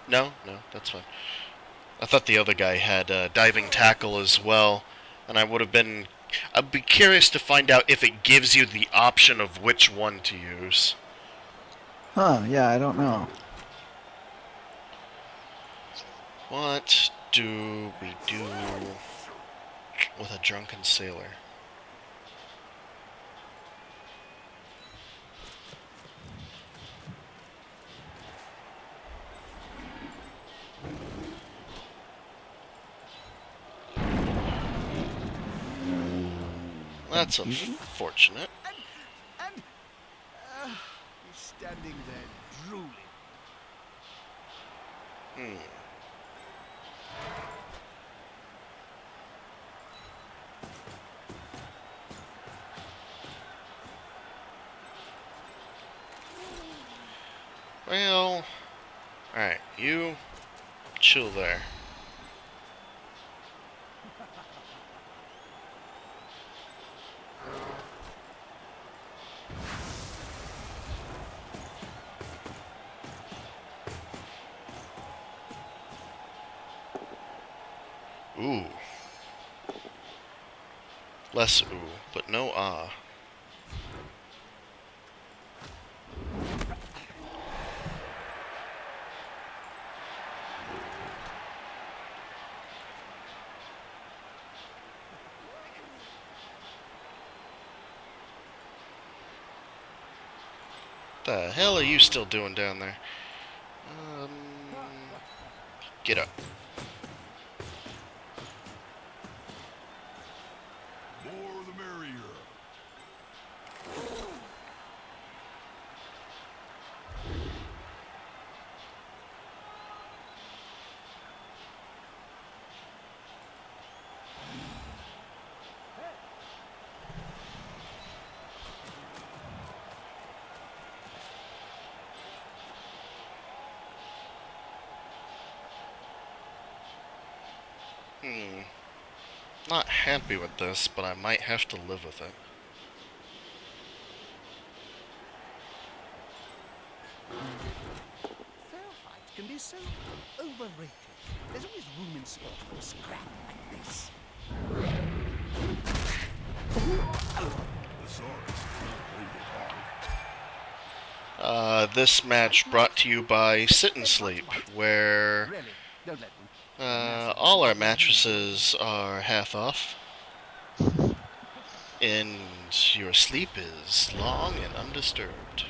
No, that's fine. I thought the other guy had diving tackle as well, and I'd be curious to find out if it gives you the option of which one to use. Huh, yeah, I don't know. What do we do with a drunken sailor? That's Confusion? unfortunate. And he's standing there drooling. Hmm. Well, alright, you chill there. Ooh. Less ooh, but no ah. The hell are you still doing down there? Um, get up. More the merrier. Not happy with this, but I might have to live with it. Fair fight can be so overrated. There's always room in sport for a scrap like this. The Zuark is really hard. This match brought to you by Sit and Sleep, where Really, don't let them. all our mattresses are half off, and your sleep is long and undisturbed.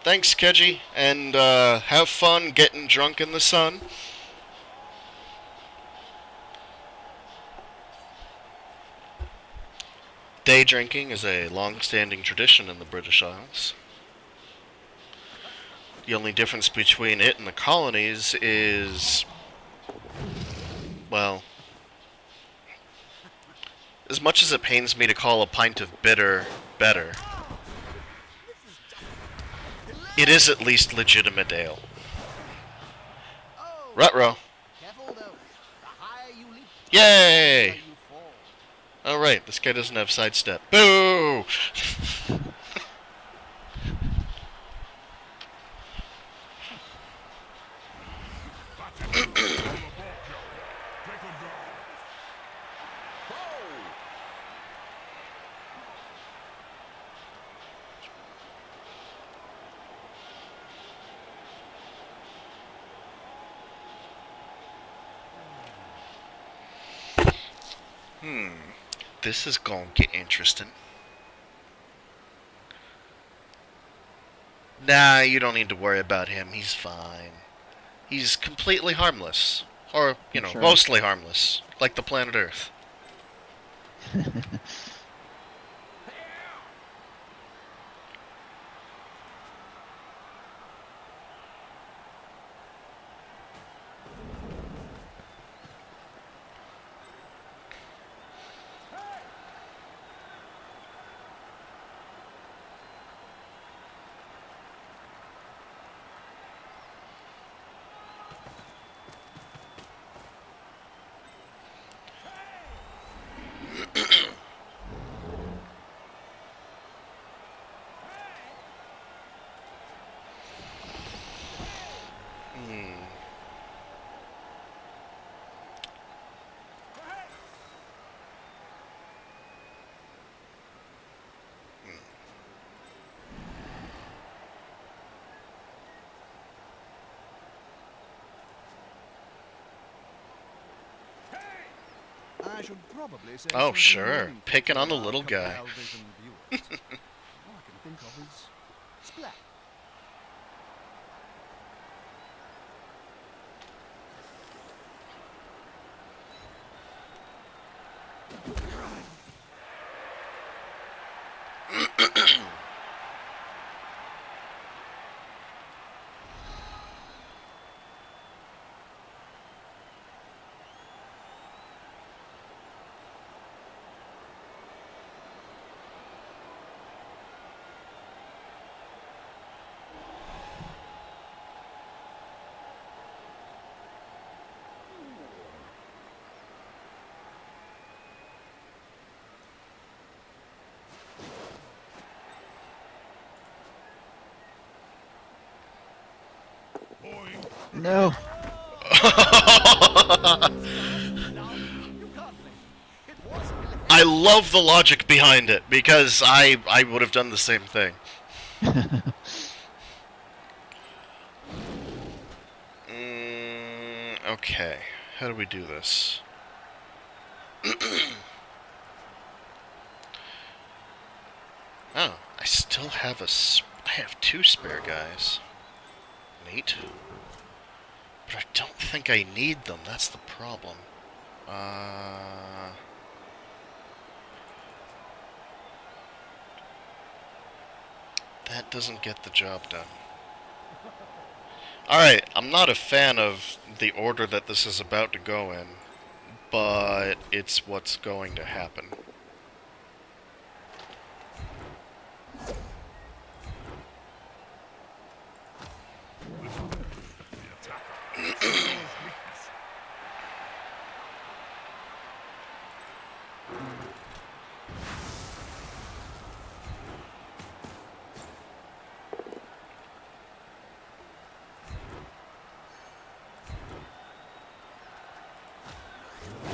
Thanks, Keji, and have fun getting drunk in the sun. Day drinking is a long-standing tradition in the British Isles. The only difference between it and the colonies is, well, as much as it pains me to call a pint of bitter better, it is at least legitimate ale. Oh, Ruh-roh. careful though. The higher you leap, Yay! the higher you fall. Oh right, this guy doesn't have sidestep. Boo! That's it. Pull the ball carrier. Take him down. This is gonna get interesting. Nah, you don't need to worry about him. He's fine. He's completely harmless. Or, Sure. mostly harmless. Like the planet Earth. I should probably say Oh, something sure. meaningful Picking to on the our little guy. Cabal Vision viewers. All I can think of is splat. Point. No. Now, you can't blame me. It was hilarious. I love the logic behind it because I would have done the same thing. Okay, how do we do this? Oh, I still have I have 2 spare guys. Neat. But I don't think I need them, that's the problem. That doesn't get the job done. Alright, I'm not a fan of the order that this is about to go in, but it's what's going to happen.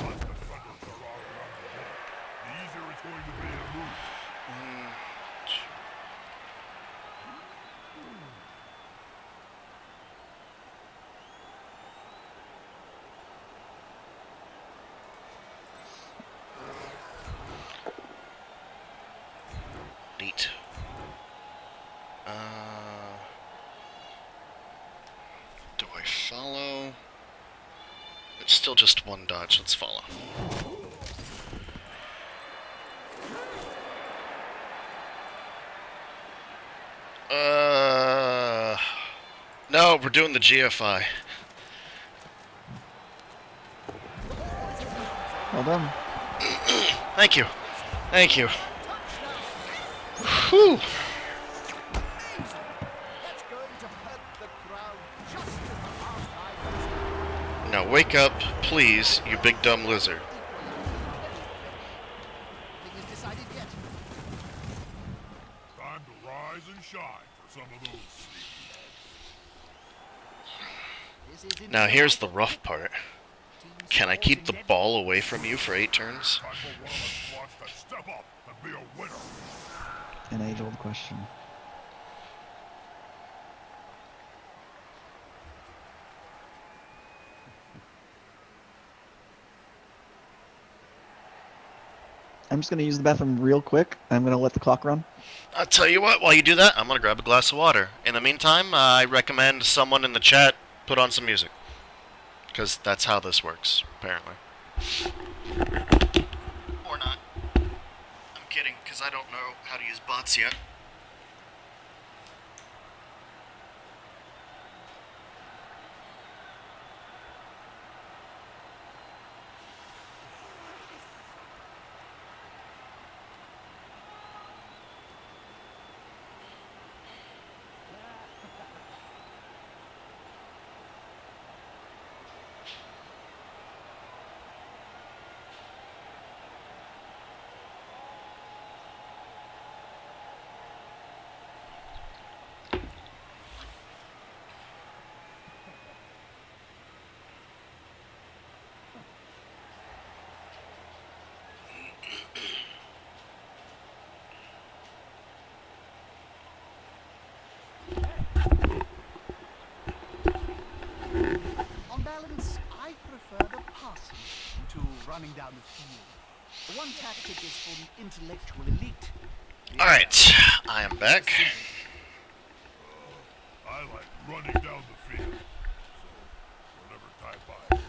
Once the thunder are all around the hill, the easier it's going to be to move. Neat. Do I follow? It's still just 1 dodge, let's follow. No, we're doing the GFI. Well done. Thank you. Thank you. Whew. That's going to hurt the crowd just as the half-time. Now wake up, please, you big dumb lizard. Nothing is decided yet. Time to rise and shine for some of those sneaky. This is Now here's the indeed rough part. team Can I scores keep the in ball away from you for 8 turns? Time for one of us squads to step up and be a winner. An age-old question. I'm just gonna use the bathroom real quick. I'm gonna let the clock run. I'll tell you what, while you do that, I'm gonna grab a glass of water. In the meantime, I recommend someone in the chat put on some music. Because that's how this works, apparently. Or not. I'm kidding, because I don't know how to use bots yet. On balance, I prefer the passing to running down the field. The one tactic is for the intellectual elite. The Alright, I am back. I like running down the field. So, whenever time buys.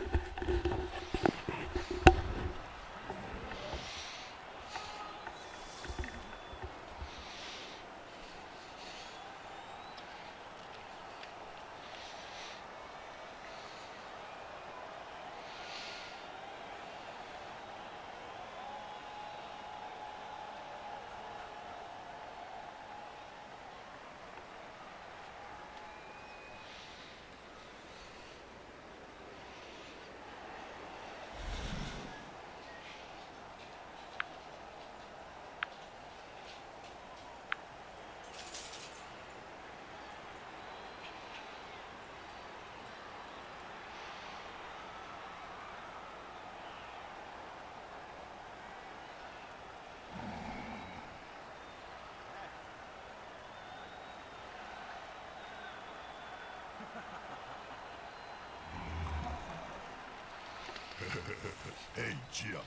Hey, Jim.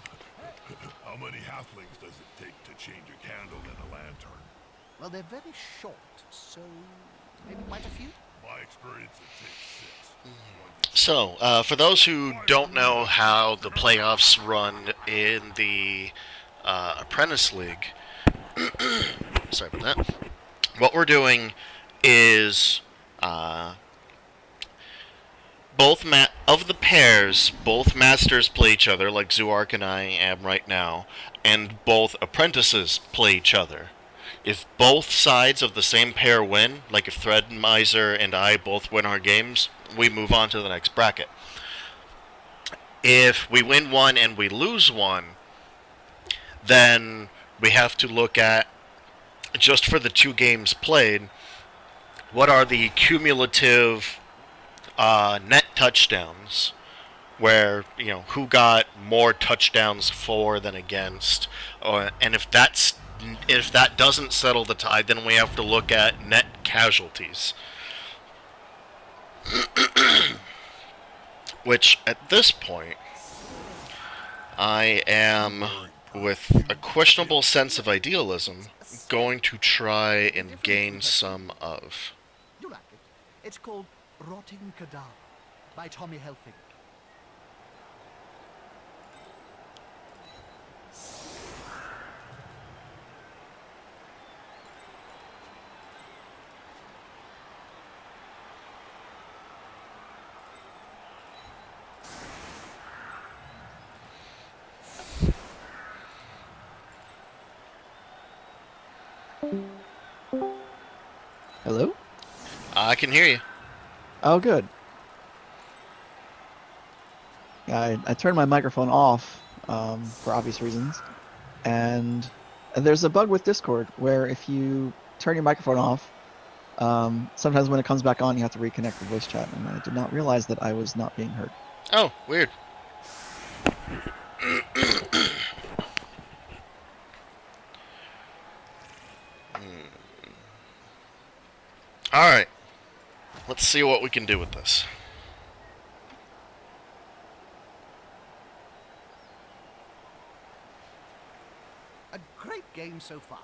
How many halflings does it take to change a candle in a lantern? Well, they're very short, so maybe quite a few. My experience, it takes 6. So, for those who don't know how the playoffs run in the Apprentice League, sorry about that. What we're doing is of the pairs, both masters play each other, like Zuark and I am right now, and both apprentices play each other. If both sides of the same pair win, like if Threadmiser and I both win our games, we move on to the next bracket. If we win one and we lose one, then we have to look at, just for the 2 games played, what are the cumulative net touchdowns, where, who got more touchdowns for than against, and if that doesn't settle the tie, then we have to look at net casualties. Which, at this point, I am, with a questionable sense of idealism, going to try and gain some of. You like it? It's called Rotting Cadaver by Tommy Hilfiger. Hello? I can hear you. Oh, good. Yeah, I turned my microphone off for obvious reasons, and there's a bug with Discord where if you turn your microphone off, sometimes when it comes back on, you have to reconnect the voice chat, and I did not realize that I was not being heard. Oh, weird. Alright. Let's see what we can do with this. A great game so far.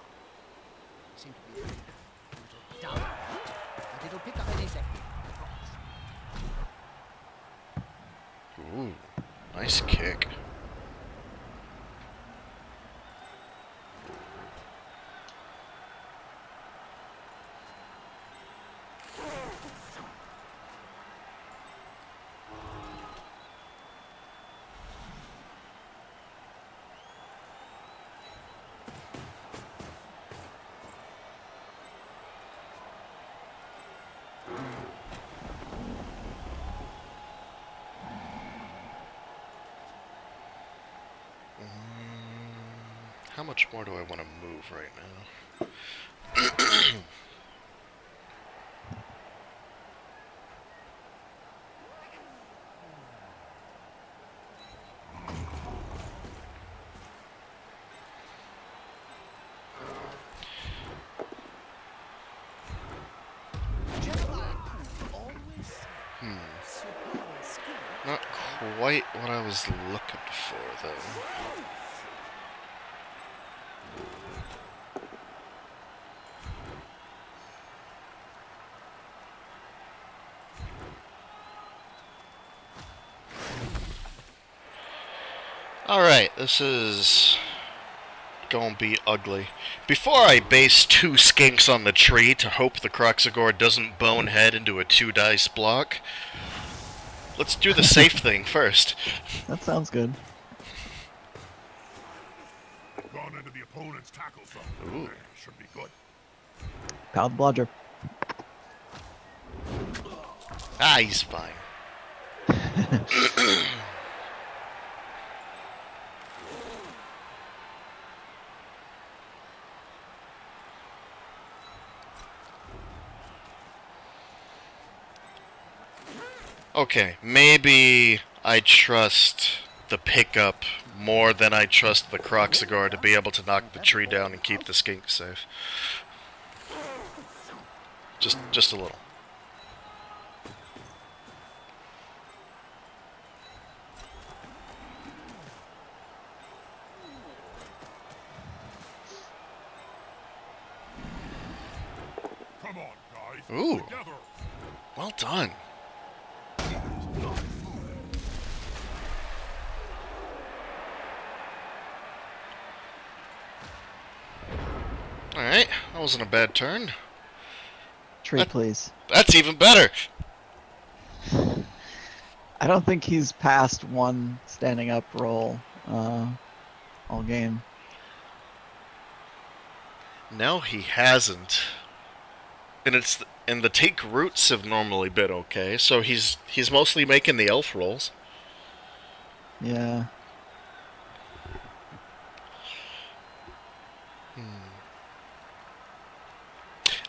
Seem to be a little down, but it'll pick up any second, I promise. Ooh, nice kick. How much more do I want to move right now? Not quite what I was looking for, though. Alright, this is gonna be ugly. Before I base 2 skinks on the tree to hope the Croxagore doesn't bonehead into a 2-dice block, let's do the safe thing first. That sounds good. Gone into the opponent's tackle zone. Ooh. Should be good. Pound bludger. Ah, he's fine. Okay, maybe I trust the pickup more than I trust the Croxagore to be able to knock the tree down and keep the skink safe. Just a little. Ooh, together. well done. Alright, that wasn't a bad turn. Tree, please. That's even better. I don't think he's passed one standing up roll all game. No, he hasn't. And the take roots have normally been okay, so he's mostly making the elf rolls. Yeah.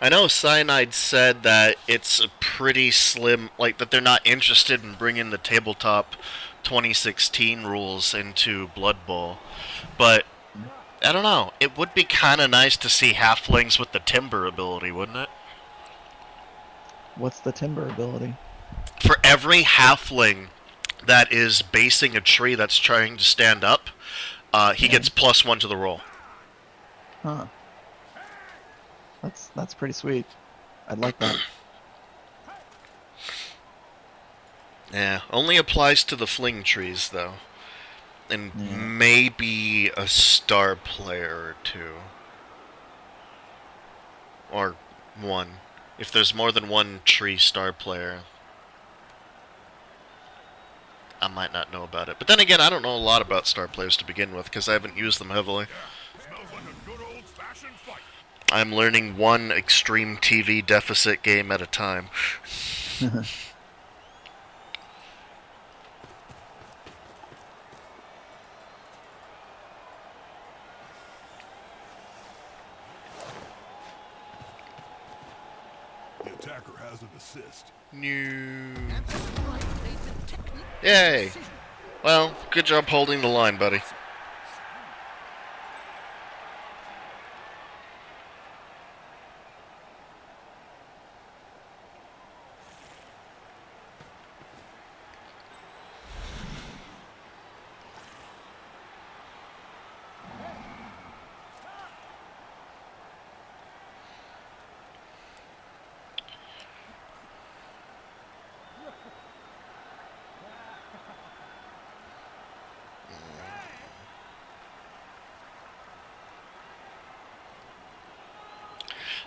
I know Cyanide said that it's a pretty slim, like that they're not interested in bringing the tabletop 2016 rules into Blood Bowl, but I don't know. It would be kind of nice to see halflings with the timber ability, wouldn't it? What's the timber ability? For every halfling that is basing a tree that's trying to stand up, he gets +1 to the roll. Huh. That's pretty sweet. I'd like that. Yeah, only applies to the fling trees, though. And Yeah. maybe a star player or two. Or one. If there's more than one tree star player, I might not know about it. But then again, I don't know a lot about star players to begin with, because I haven't used them heavily. Smells like a good old-fashioned fight. I'm learning one extreme TV deficit game at a time. The attacker has an assist. New. And the scribe made the technique Yay! decision. Well, good job holding the line, buddy.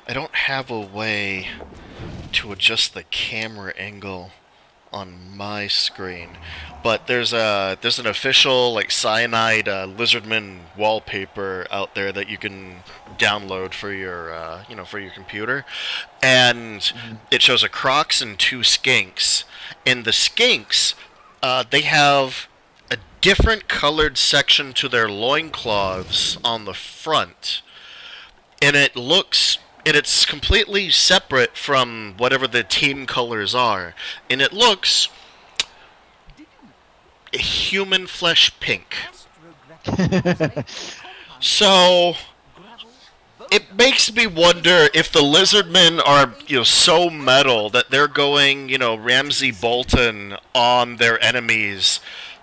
I don't have a way to adjust the camera angle on my screen, but there's an official like Cyanide Lizardman wallpaper out there that you can download for your for your computer, and it shows a Crocs and two skinks, and the skinks they have a different colored section to their loincloths on the front, and it's completely separate from whatever the team colors are, and it looks human flesh pink. So it makes me wonder if the lizardmen are so metal that they're going Ramsay Bolton on their enemies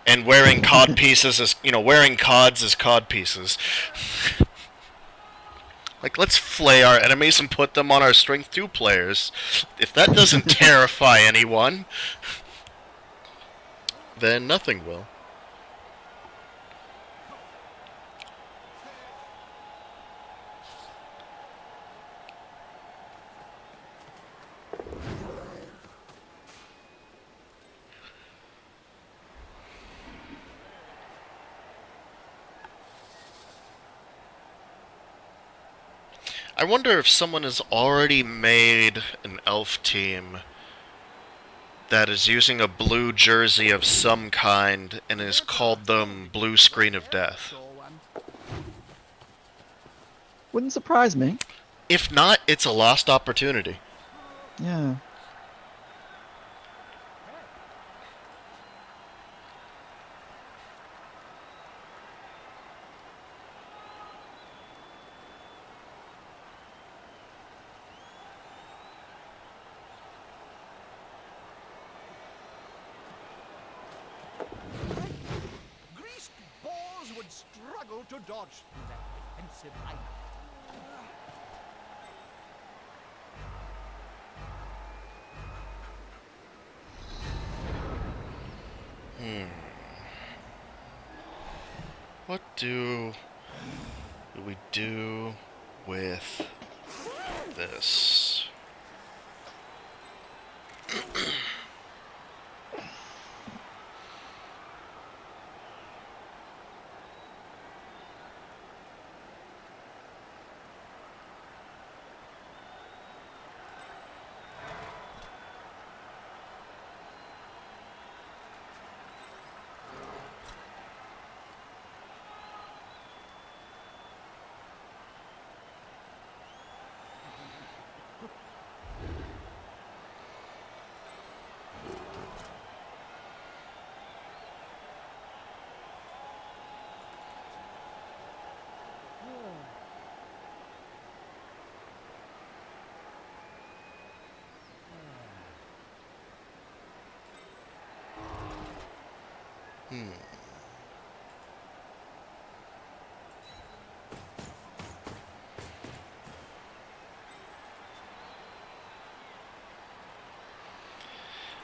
and wearing cod pieces as wearing cods as cod pieces. Like, let's flay our enemies and put them on our Strength 2 players. If that doesn't terrify anyone, then nothing will. I wonder if someone has already made an elf team that is using a blue jersey of some kind and has called them Blue Screen of Death. Wouldn't surprise me. If not, it's a lost opportunity. Yeah. Greased balls would struggle to dodge through that defensive line. What do we do with this?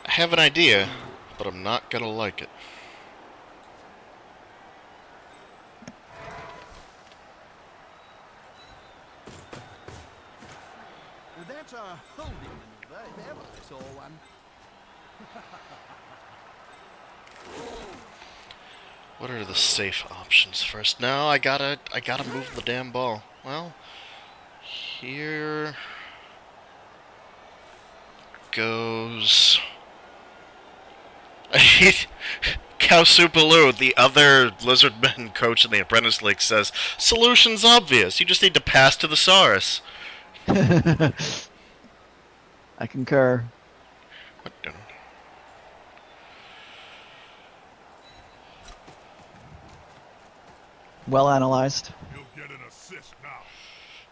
I have an idea, but I'm not gonna like it. That's a holding maneuver, if ever I saw one. What are the safe options first? No, I gotta move the damn ball. Well, here goes Cowsupaloo, the other Lizardman coach in the Apprentice League, says, "Solution's obvious. You just need to pass to the Saurus." I concur. What the- Well analyzed. You'll get an assist now.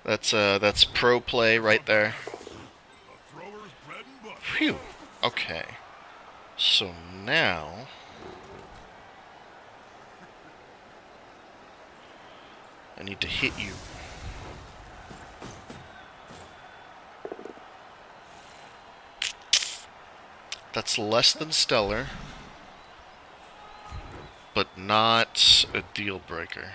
That's pro play right there. The thrower's bread and butter. Phew. Okay. So now I need to hit you. That's less than stellar, but not a deal breaker.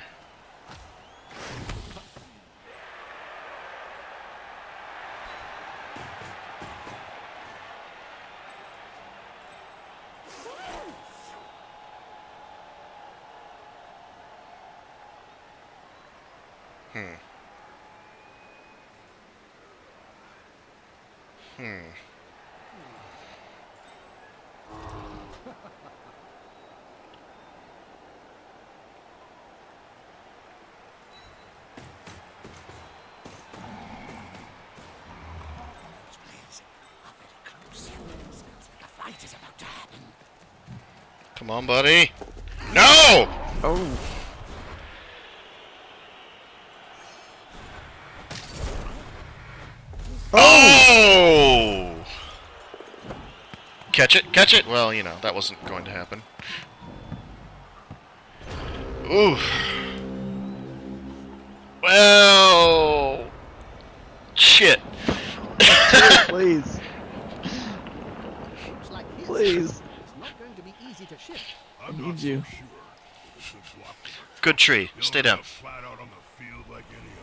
The fight is about to happen. Come on, buddy. No! Oh. Oh! Catch it, catch it! Well, you know, that wasn't going to happen. Ooh. Well... Shit. Please. Looks like his Please. It's not going to be easy to shift. I'm need not so you. sure. With a good block from the Good tree. He'll Stay end down. up flat out on the field like any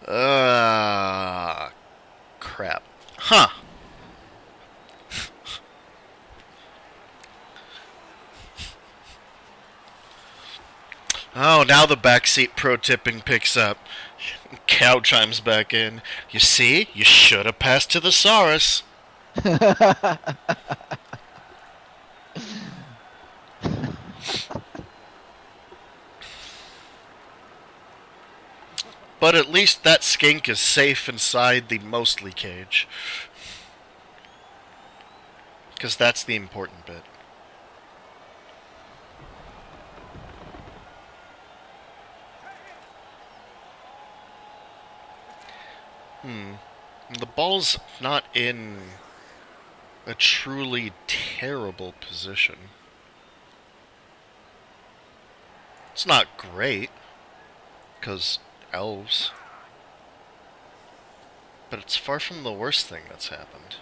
other. Crap. Huh. Oh, now the backseat pro tipping picks up. Cow chimes back in. You see? You should have passed to the Saurus. But at least that skink is safe inside the mostly cage. Because that's the important bit. The ball's not in a truly terrible position. It's not great, because elves. But it's far from the worst thing that's happened.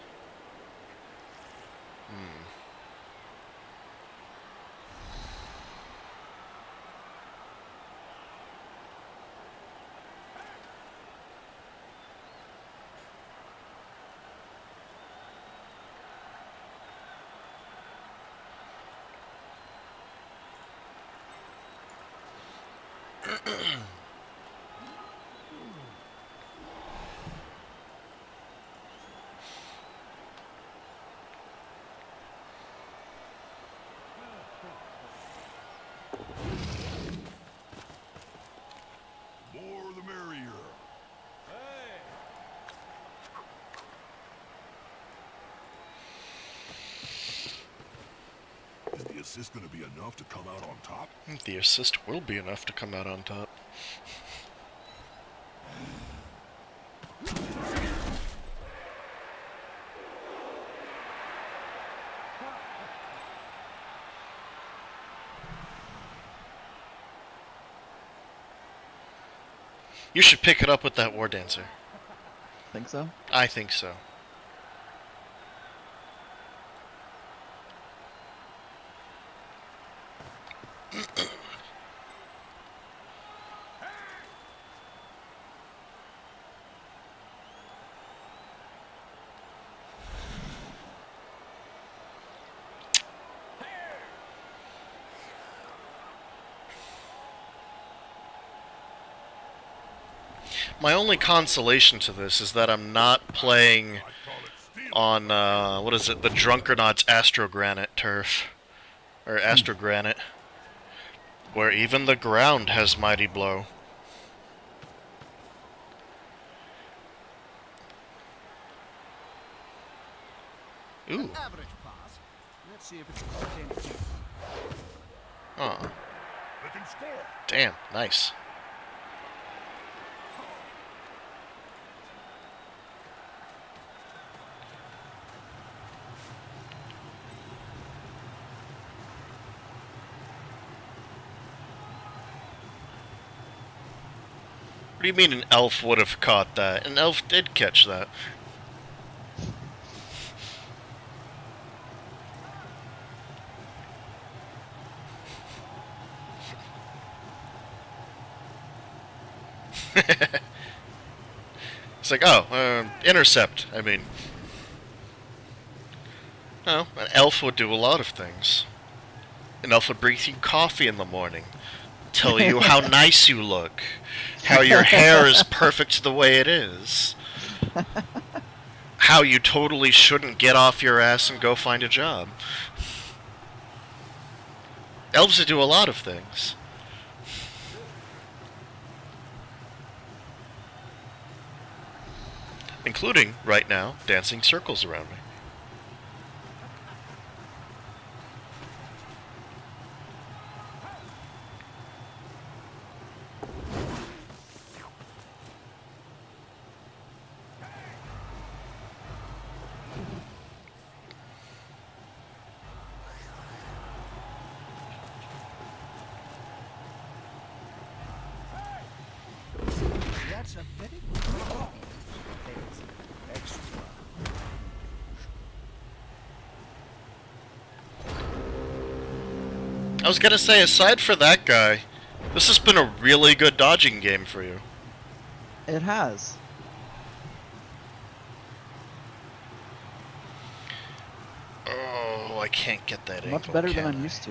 More the merrier. Is the assist going to be enough to come out on top? The assist will be enough to come out on top. You should pick it up with that War Dancer. Think so? I think so. My only consolation to this is that I'm not playing I call it stealing. on, what is it, the Drunkernauts Astrogranite turf. Or Astrogranite. Where even the ground has Mighty Blow. Ooh. Average pass. Let's see if it's authentic. Oh, They can score. damn, nice. What do you mean an elf would have caught that? An elf did catch that. It's like, oh, intercept, I mean. Oh, an elf would do a lot of things. An elf would bring you coffee in the morning. Tell you how nice you look. How your hair is perfect the way it is. How you totally shouldn't get off your ass and go find a job. Elves would do a lot of things. Including, right now, dancing circles around me. That's a very good call. Extra. I was gonna say, aside for that guy, this has been a really good dodging game for you. It has. Oh, I can't get that angle. Much better than can I'm I? used to.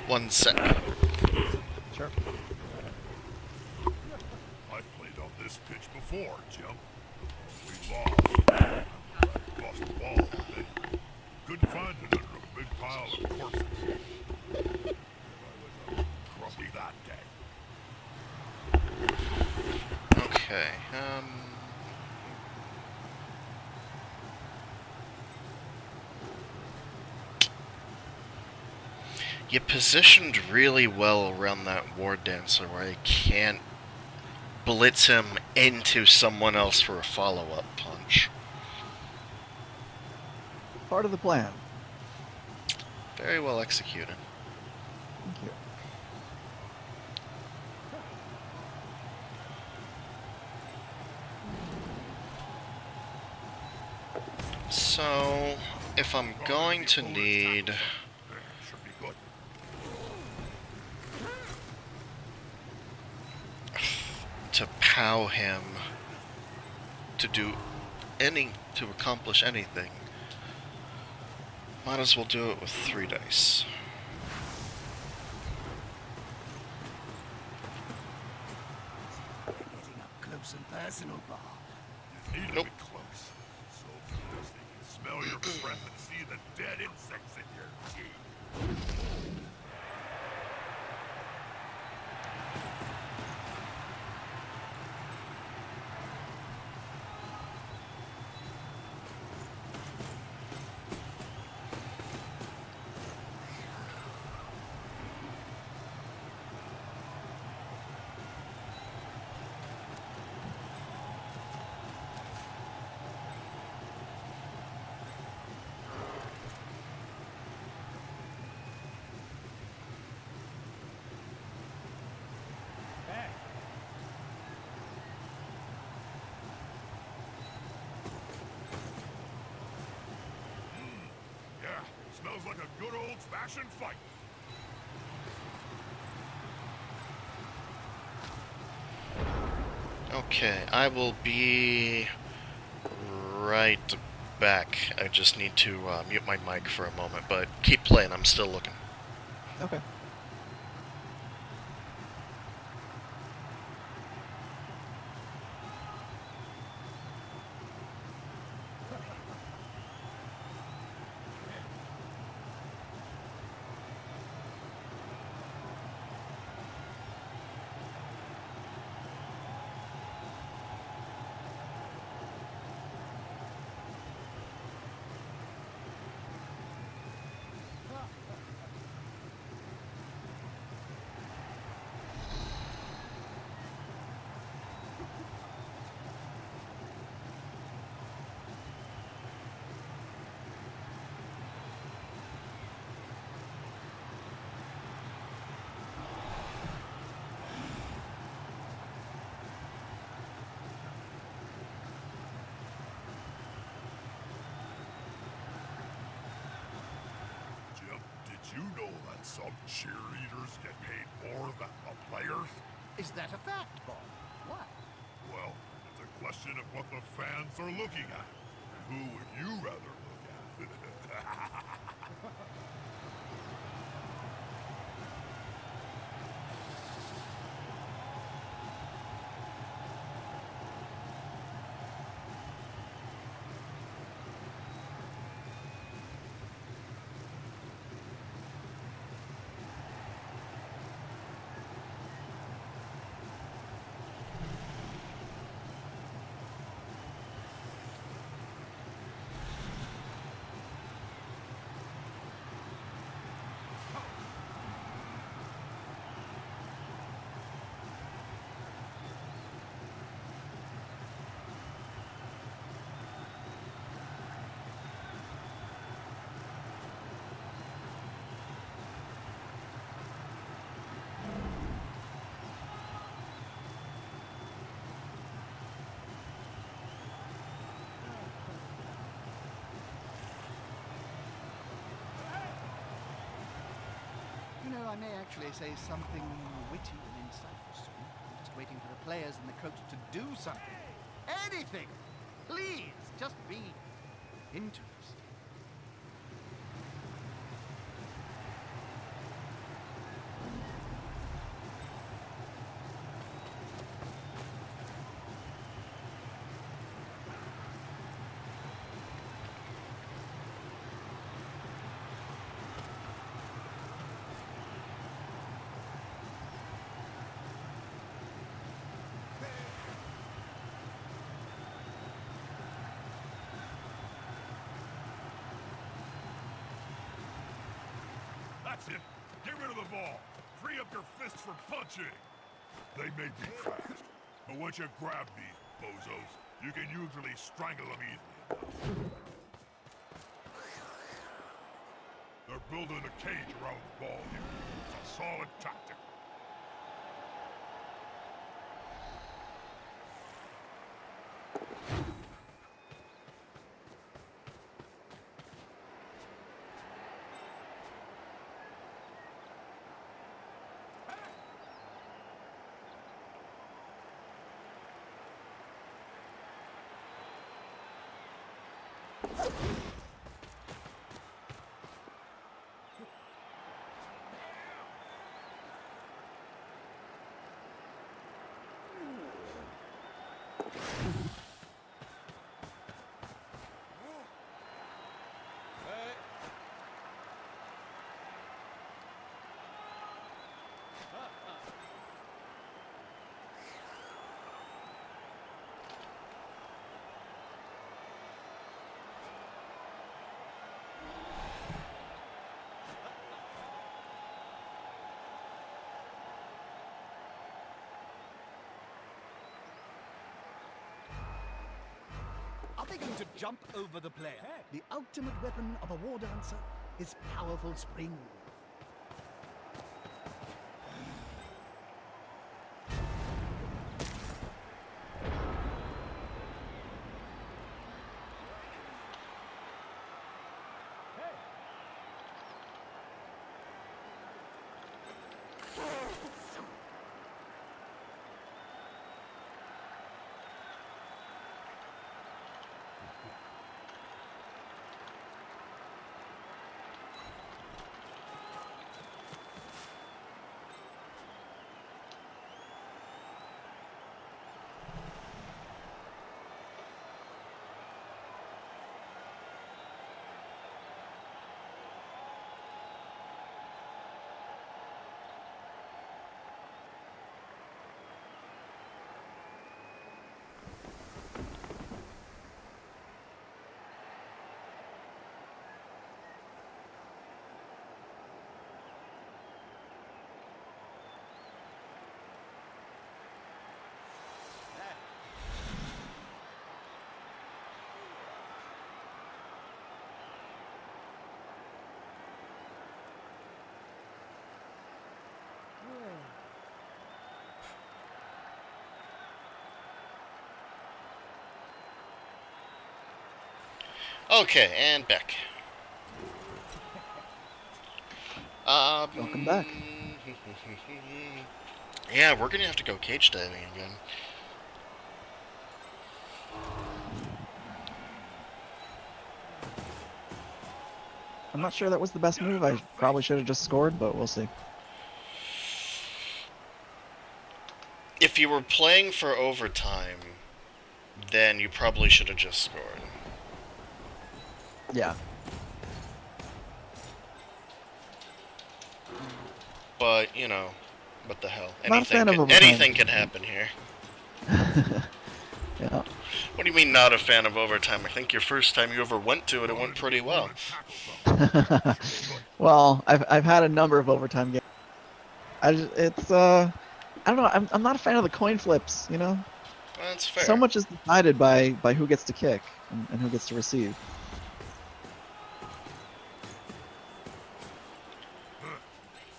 1 sec. Sure. I've played on this pitch before, Jim. We lost. Lost the ball, and then couldn't find it under a big pile of corpses. I was grumpy that day. Okay, you positioned really well around that War Dancer where I can't blitz him into someone else for a follow-up punch. Part of the plan. Very well executed. Thank you. So, if I'm going to need Should be good. to POW him to accomplish anything, might as well do it with 3 dice. Getting up close and personal, Bob. You need to Nope. be close. So close they can smell your breath and see the dead insects in your teeth. Yeah, smells like a good old-fashioned fight. Okay, I will be right back. I just need to mute my mic for a moment, but keep playing, I'm still looking. Okay. Jim, did you know that some cheerleaders get paid more than the players? Is that a fact, Bob? Why? Well, it's a question of what the fans are looking at. And who would you rather look at? You know, I may actually say something witty and insightful soon. I'm just waiting for the players and the coach to do something. Anything! Please, just be interesting. That's it. Get rid of the ball. Free up your fists for punching. They may be fast, but once you grab these bozos, you can usually strangle them easily enough. They're building a cage around the ball here. It's a solid tactic. Are they going to jump over the player? The ultimate weapon of a war dancer is powerful spring. Okay, and back. Welcome back. Yeah, we're gonna have to go cage diving again. I'm not sure that was the best move. I probably should have just scored, but we'll see. If you were playing for overtime, then you probably should have just scored. Yeah. But, you know, what the hell? Not a fan of overtime. Anything can happen here. Yeah. What do you mean not a fan of overtime? I think your first time you ever went to it, it went pretty well. Well, I've had a number of overtime games. I don't know. I'm not a fan of the coin flips. You know, Well, that's fair. so much is decided by who gets to kick and who gets to receive.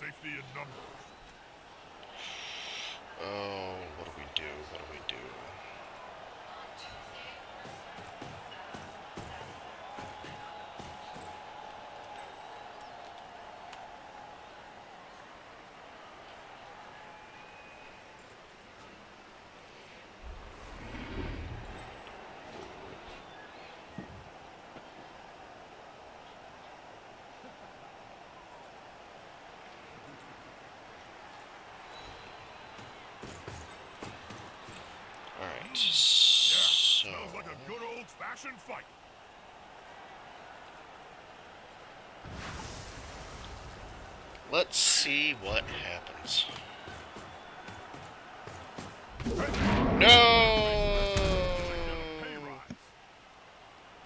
Safety in numbers. Oh, what do we do? What do we do? Alright, so... Sounds like a good old-fashioned fight. Let's see what happens. No!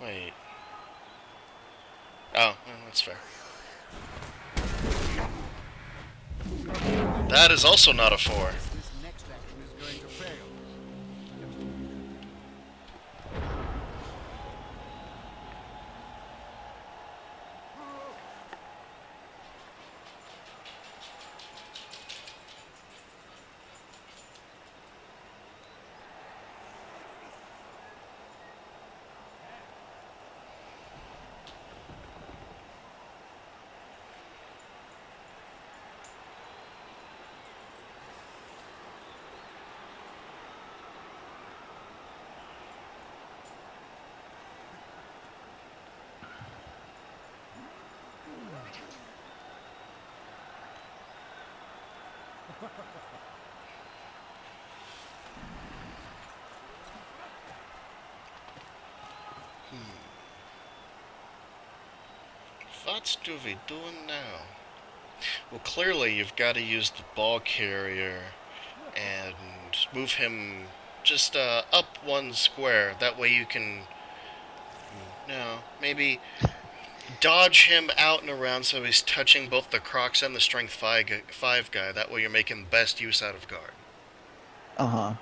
Wait. Oh, well, that's fair. That is also not a 4. This next action is going to fail. What's do we doing now? Well, clearly you've got to use the ball carrier and move him just up 1 square. That way you can, no, maybe dodge him out and around so he's touching both the Crocs and the Strength 5 guy. That way you're making the best use out of guard. Uh-huh.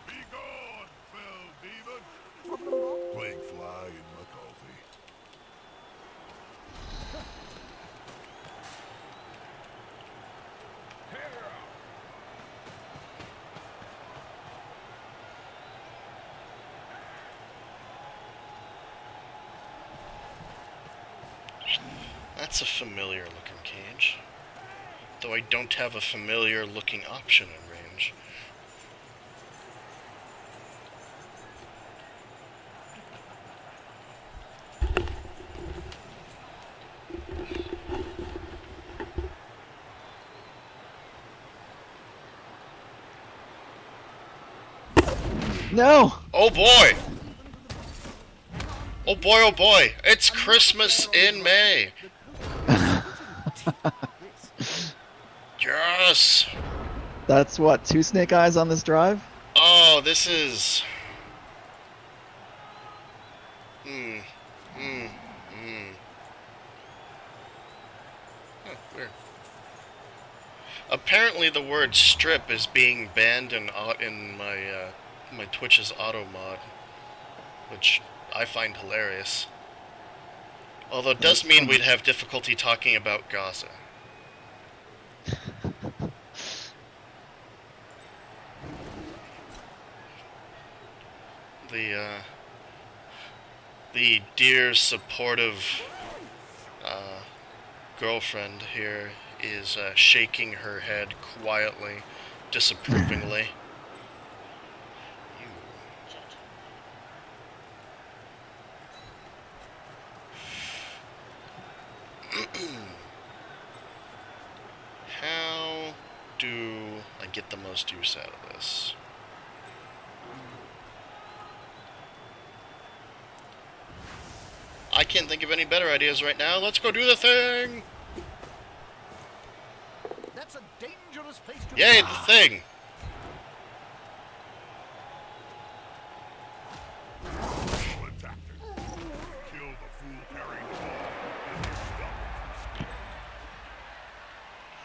Be gone, fell demon! Plague fly in my coffee. That's a familiar looking cage. Though I don't have a familiar looking option in range. No! Oh boy! Oh boy, oh boy! It's Christmas in May! Yes! That's what, 2 snake eyes on this drive? Oh, this is... Weird. Apparently the word strip is being banned in my my Twitch's auto mod, which I find hilarious. Although it does mean we'd have difficulty talking about Gaza. The dear supportive girlfriend here is shaking her head quietly, disapprovingly. How do I get the most use out of this? I can't think of any better ideas right now. Let's go do the thing! That's a dangerous place to Yay, be. the thing! Excellent tactic. Kill the fool carrying the ball, and you stop it from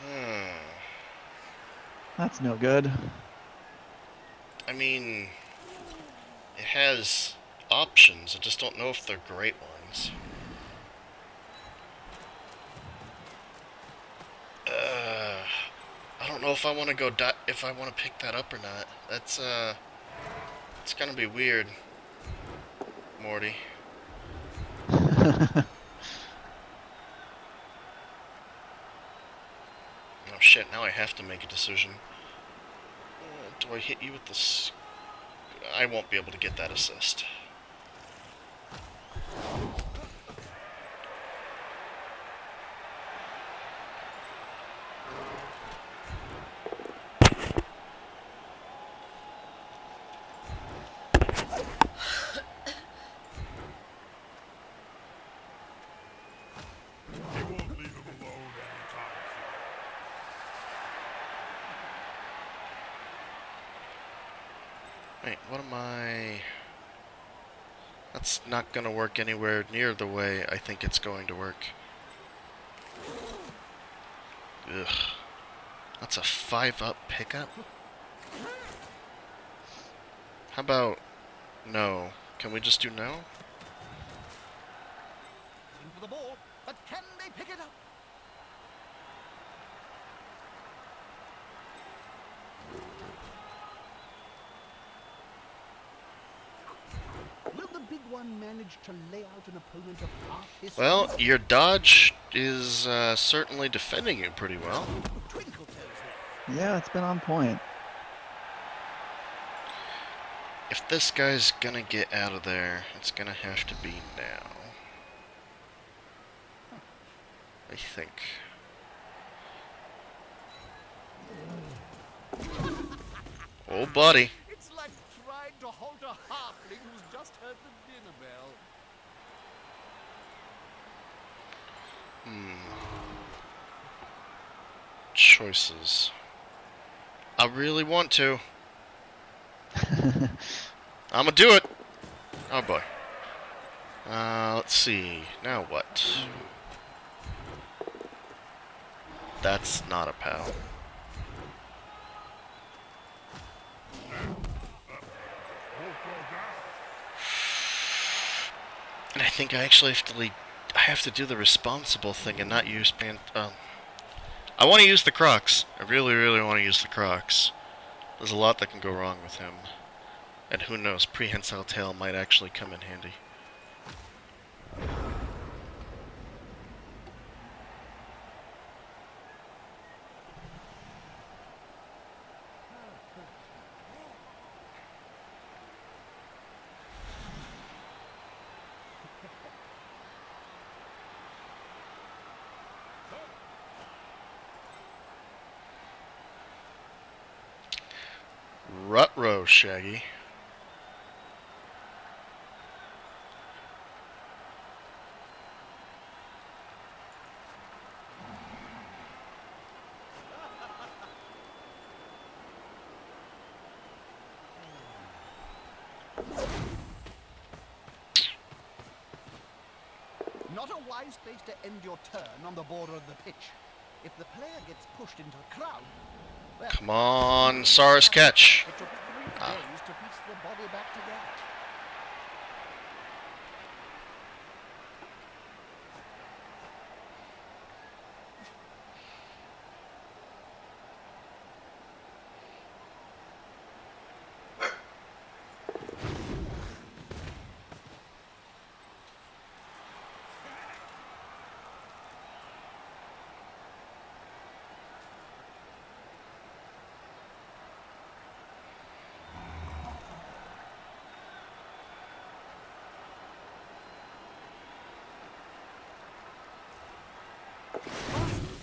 sticking. That's no good. I mean, it has options. I just don't know if they're great ones. I don't know if I want to go if I want to pick that up or not. That's it's gonna be weird, Morty. Oh shit! Now I have to make a decision. Do I hit you with this? I won't be able to get that assist. That's not gonna work anywhere near the way I think it's going to work. Ugh. That's a 5-up pickup? How about no? Can we just do no? In for the ball, but can they pick it up? Will the big one manage to lay out an opponent of half his Well, size? your dodge is certainly defending you pretty well. Twinkle toes there. Yeah, it's been on point. If this guy's gonna get out of there, it's gonna have to be now. I think. Oh, buddy. It's like trying to halt a halfling who's just heard the dinner bell. Choices. I really want to. I'm gonna do it. Oh boy. Let's see. Now what? That's not a POW. And I think I actually have to do the responsible thing and not use I want to use the Crocs. I really, really want to use the Crocs. There's a lot that can go wrong with him. And who knows, prehensile tail might actually come in handy. Ruh-roh, Shaggy. Not a wise place to end your turn on the border of the pitch. If the player gets pushed into the crowd, well, Come on, Saurus catch. it took 3 days to piece the body back together.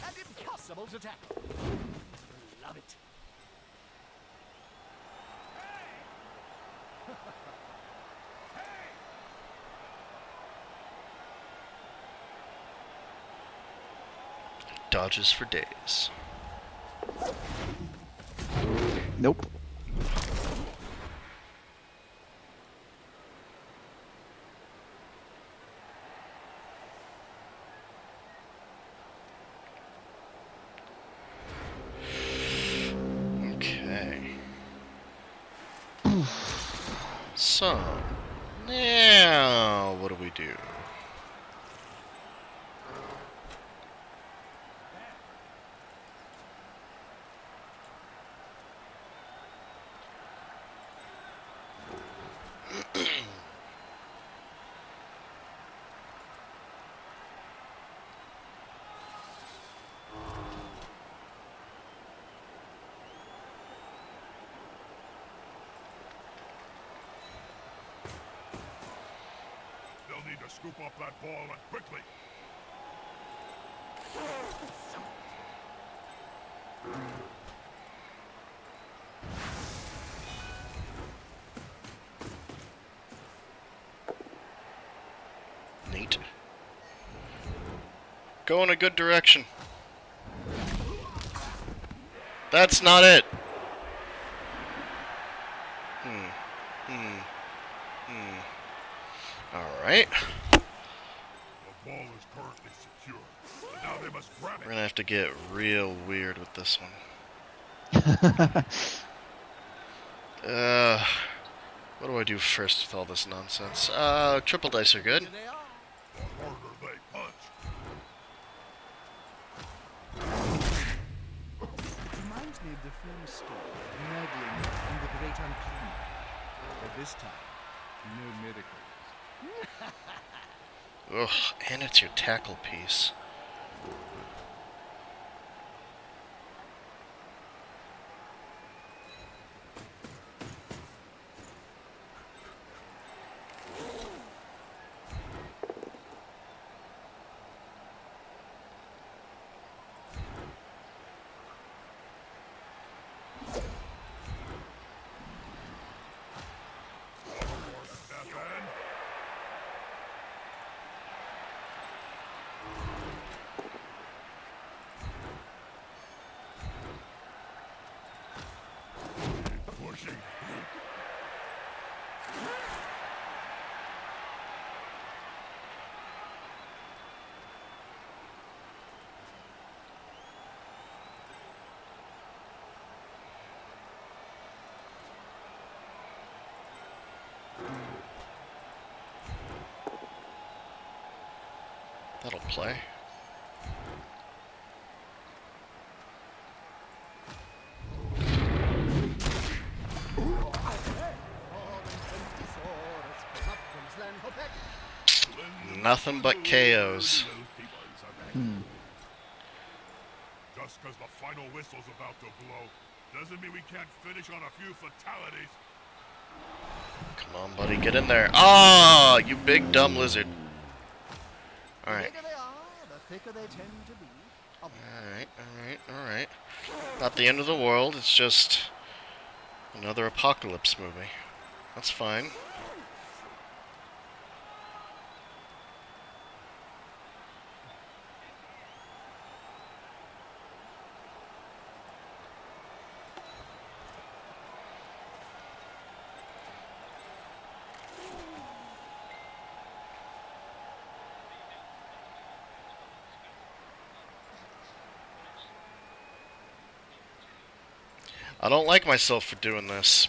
And impossible to tackle. Love it. Dodges for days. Nope. Okay. So, now what do we do? They'll need to scoop up that ball and quickly. Neat. Go in a good direction. That's not it. Alright. The ball is currently secure. But now they must grab We're it. gonna have to get real weird with this one. What do I do first with all this nonsense? Triple dice are good. Here they are. The harder they punch. It reminds me of the famous story of Merlin and the Great Unclean. But this time, no miracles. Ugh, and it's your tackle piece. Pushing. That'll play. Nothing but KOs. Just because the final whistle's about to blow doesn't mean we can't finish on a few fatalities. Come on, buddy, get in there. Ah, you big dumb lizard. The Alright. bigger they are, the thicker they tend to be. Alright. Not the end of the world, it's just another apocalypse movie. That's fine. I don't like myself for doing this,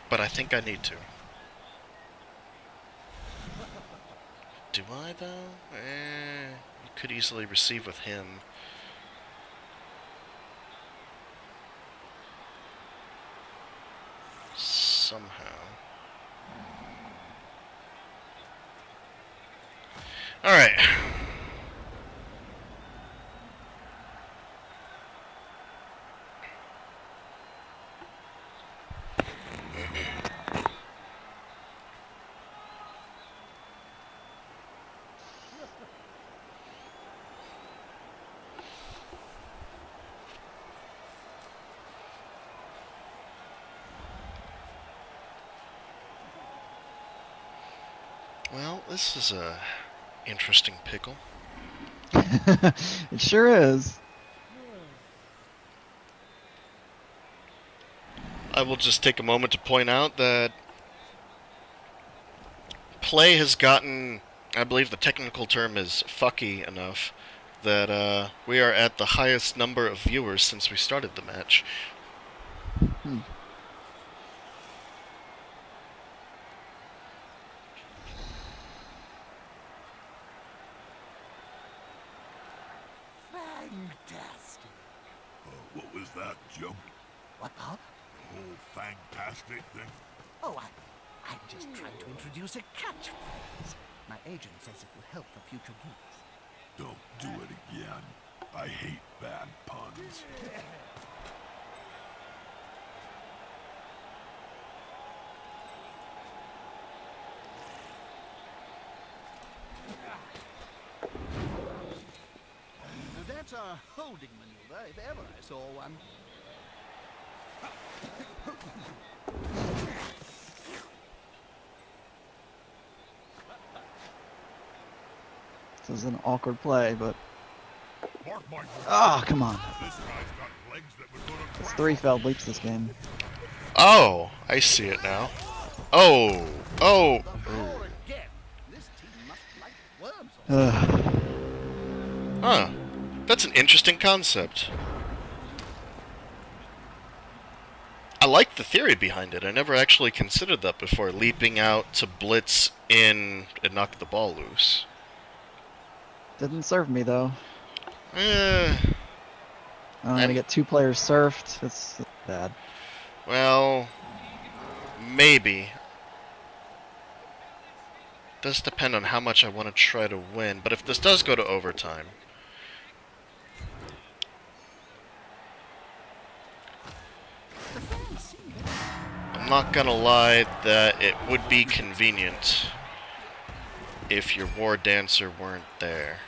but I think I need to. Do I, though? You could easily receive with him. Somehow. Alright. Well, this is a interesting pickle. It sure is. I will just take a moment to point out that play has gotten, I believe the technical term is fucky enough, that we are at the highest number of viewers since we started the match. Fantastic. What was that, Jump? What, Bob? The whole fantastic thing? Oh, I'm just trying to introduce a catchphrase. My agent says it will help for future gigs. Don't do it again. I hate bad puns. Now that's a holding maneuver, if ever I saw one. This is an awkward play, but Mark my words. ah, come on. This guy's got legs that would go to It's crap. 3 failed leaps this game. Oh, I see it now. Oh! Oh! The floor again. This team must like worms or something. Huh. That's an interesting concept. I like the theory behind it. I never actually considered that before, leaping out to blitz in and knock the ball loose. Didn't serve me though. Eh, I'm gonna get 2 players surfed. That's bad. well, maybe. Does depend on how much I want to try to win, but if this does go to overtime, I'm not gonna lie that it would be convenient if your war dancer weren't there.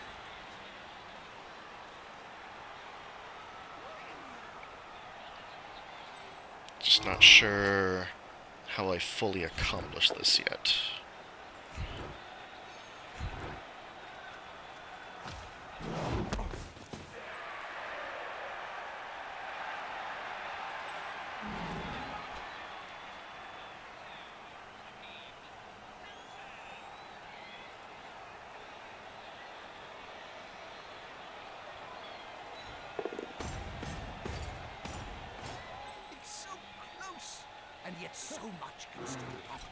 Just not sure how I fully accomplish this yet. It's so close, and yet so much can still happen.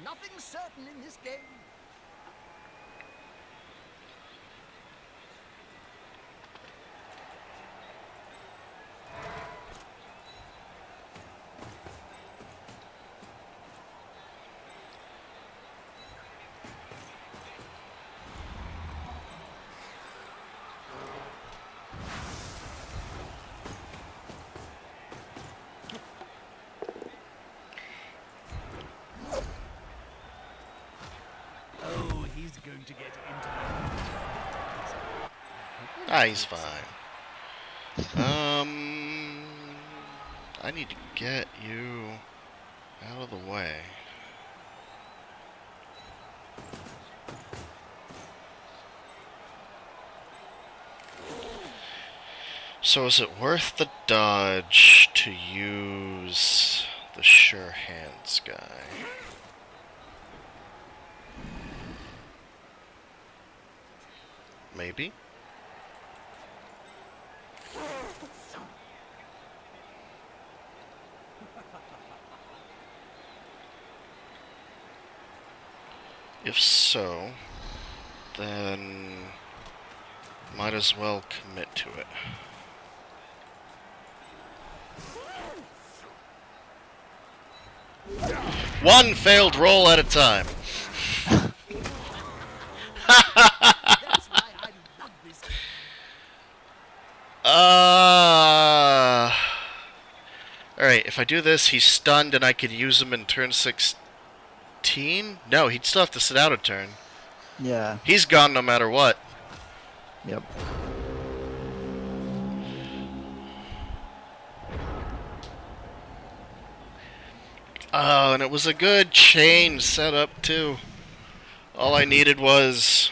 Nothing's certain in this game. Oh, he's going to get into Ah, he's fine. I need to get you out of the way. So is it worth the dodge to use the sure hands guy? Maybe? If so, then might as well commit to it. One failed roll at a time. That's why I love this game. Alright, if I do this, he's stunned and I could use him in turn 16? No, he'd still have to sit out a turn. Yeah. He's gone no matter what. Yep. Oh, and it was a good chain setup, too. All I needed was...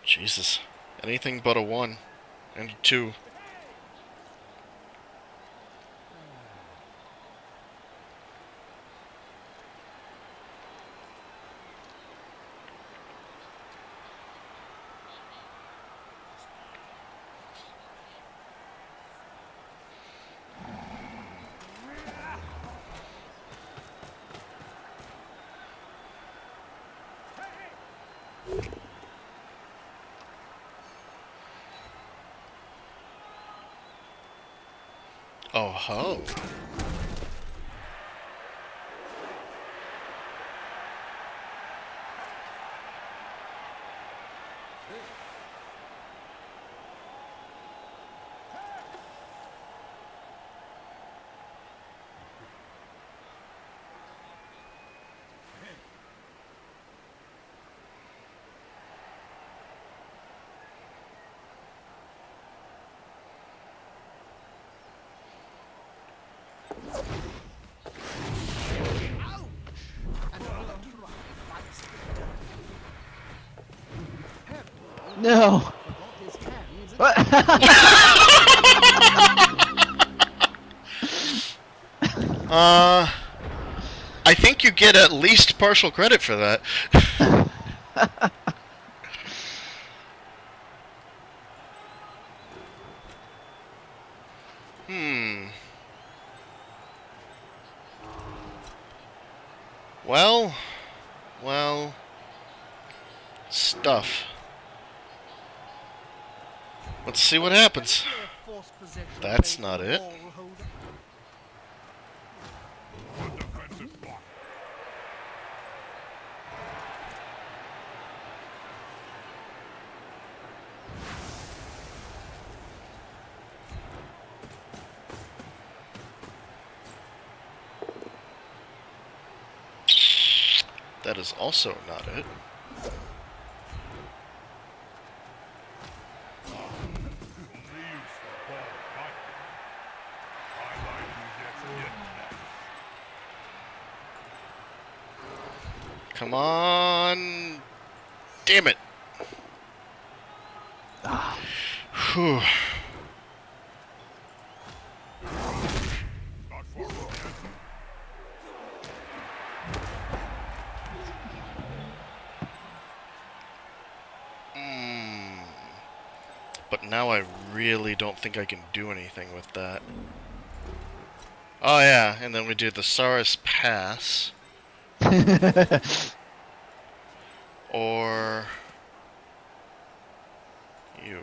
Jesus. Anything but a 1. And a 2. Oh ho. No. His hands What? I think you get at least partial credit for that. Well, stuff. Let's see what happens. That's not it. Good defensive block. That is also not it. Only use for ball fight. I like who gets hit next. Come on. Damn it. Whew. Not far from the end zone. But now I really don't think I can do anything with that. Oh yeah, and then we do the Saurus pass. Or you.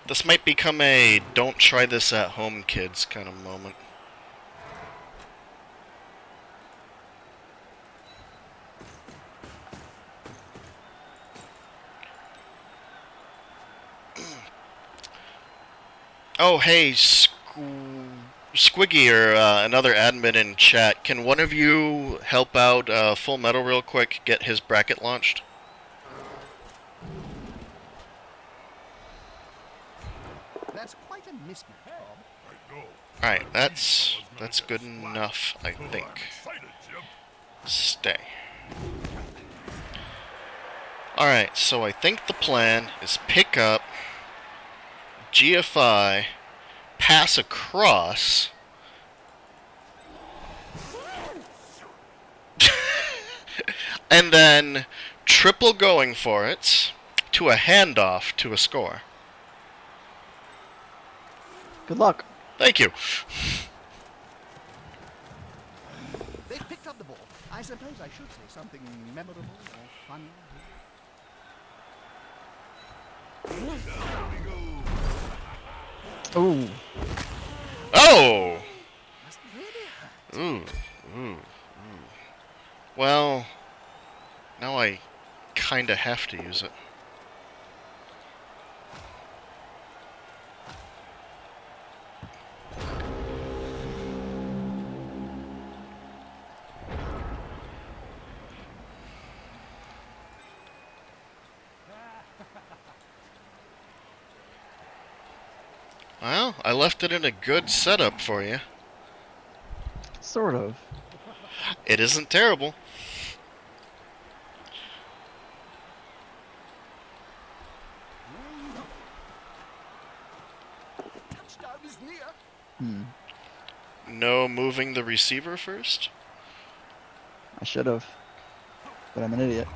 This might become a don't try this at home, kids kind of moment. Oh, hey, Squiggy or another admin in chat. Can one of you help out Full Metal real quick? Get his bracket launched. That's quite a mismatch, Bob. I know. All right, that's good enough, I So I'm think. excited, Jim. Stay. All right, so I think the plan is pick up GFI, pass across, and then triple going for it to a handoff to a score. Good luck. Thank you. They've picked up the ball. I suppose I should say something memorable or funny. Ooh. Oh! Must really hurt. Ooh. Well, now I kinda have to use it. Well, I left it in a good setup for you. Sort of. It isn't terrible. Touchdown is near. No moving the receiver first? I should have. But I'm an idiot.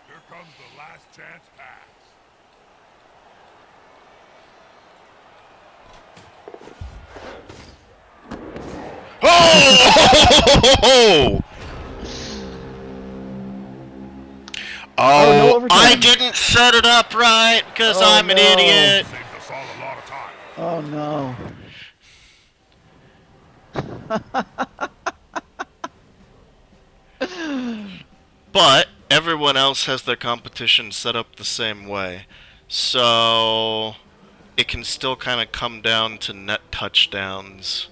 Here comes the last chance pass. Oh! Oh, no Oh, overtime. I didn't set it up right because Oh, I'm an no. idiot. Saved us all a lot of time. Oh no. But everyone else has their competition set up the same way. So it can still kind of come down to net touchdowns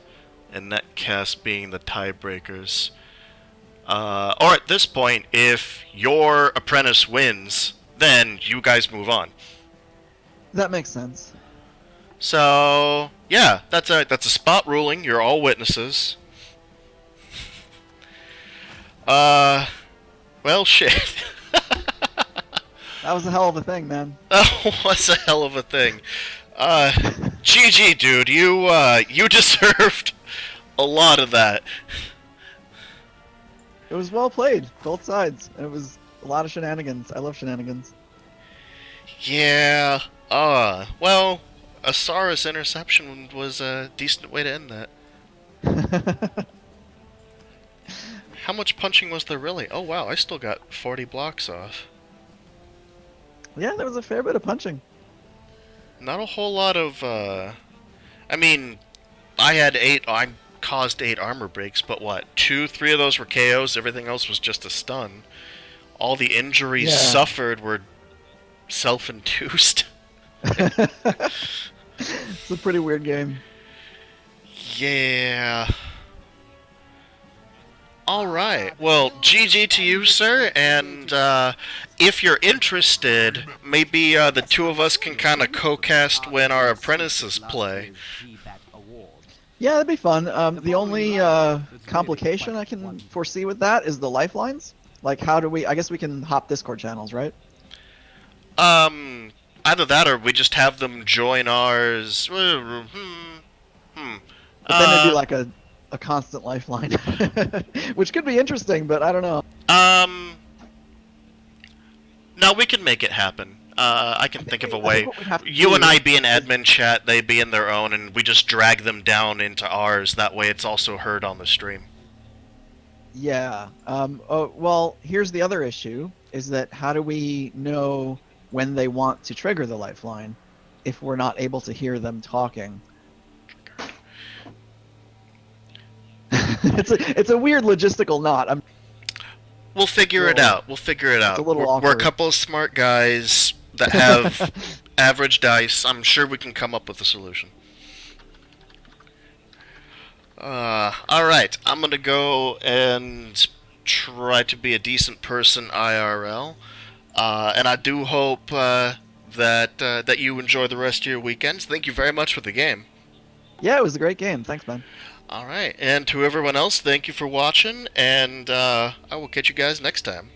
and net cast being the tiebreakers. Or at this point, if your apprentice wins, then you guys move on. That makes sense. So yeah, that's a spot ruling. You're all witnesses. Well, shit. That was a hell of a thing, man. That was a hell of a thing. GG, dude. You deserved a lot of that. It was well played, both sides. It was a lot of shenanigans. I love shenanigans. Yeah. Well, a Saurus interception was a decent way to end that. How much punching was there really? Oh wow, I still got 40 blocks off. Yeah, there was a fair bit of punching. Not a whole lot of, I mean, I caused 8 armor breaks, but what, 2, 3 of those were KOs, everything else was just a stun. All the injuries Yeah. suffered were self-induced. It's a pretty weird game. Yeah. Alright, well, GG to you, sir, and if you're interested, maybe the two of us can kind of co-cast when our apprentices play. Yeah, that'd be fun. The only complication I can foresee with that is the lifelines. Like, how do we... I guess we can hop Discord channels, right? Either that or we just have them join ours. But then it'd be like a constant lifeline. Which could be interesting, but I don't know. No, we can make it happen. I can think of a I way. think what we'd have to You and do I be in admin chat, they be in their own, and we just drag them down into ours. That way it's also heard on the stream. Yeah. Oh, well, here's the other issue, is that how do we know when they want to trigger the lifeline if we're not able to hear them talking? It's a weird logistical knot. We'll figure it out. We'll figure it out. a little We're a awkward. couple of smart guys that have average dice. I'm sure we can come up with a solution. Alright, I'm gonna go and try to be a decent person IRL. And I do hope that you enjoy the rest of your weekends. Thank you very much for the game. Yeah, it was a great game. Thanks, man. Alright, and to everyone else, thank you for watching, and I will catch you guys next time.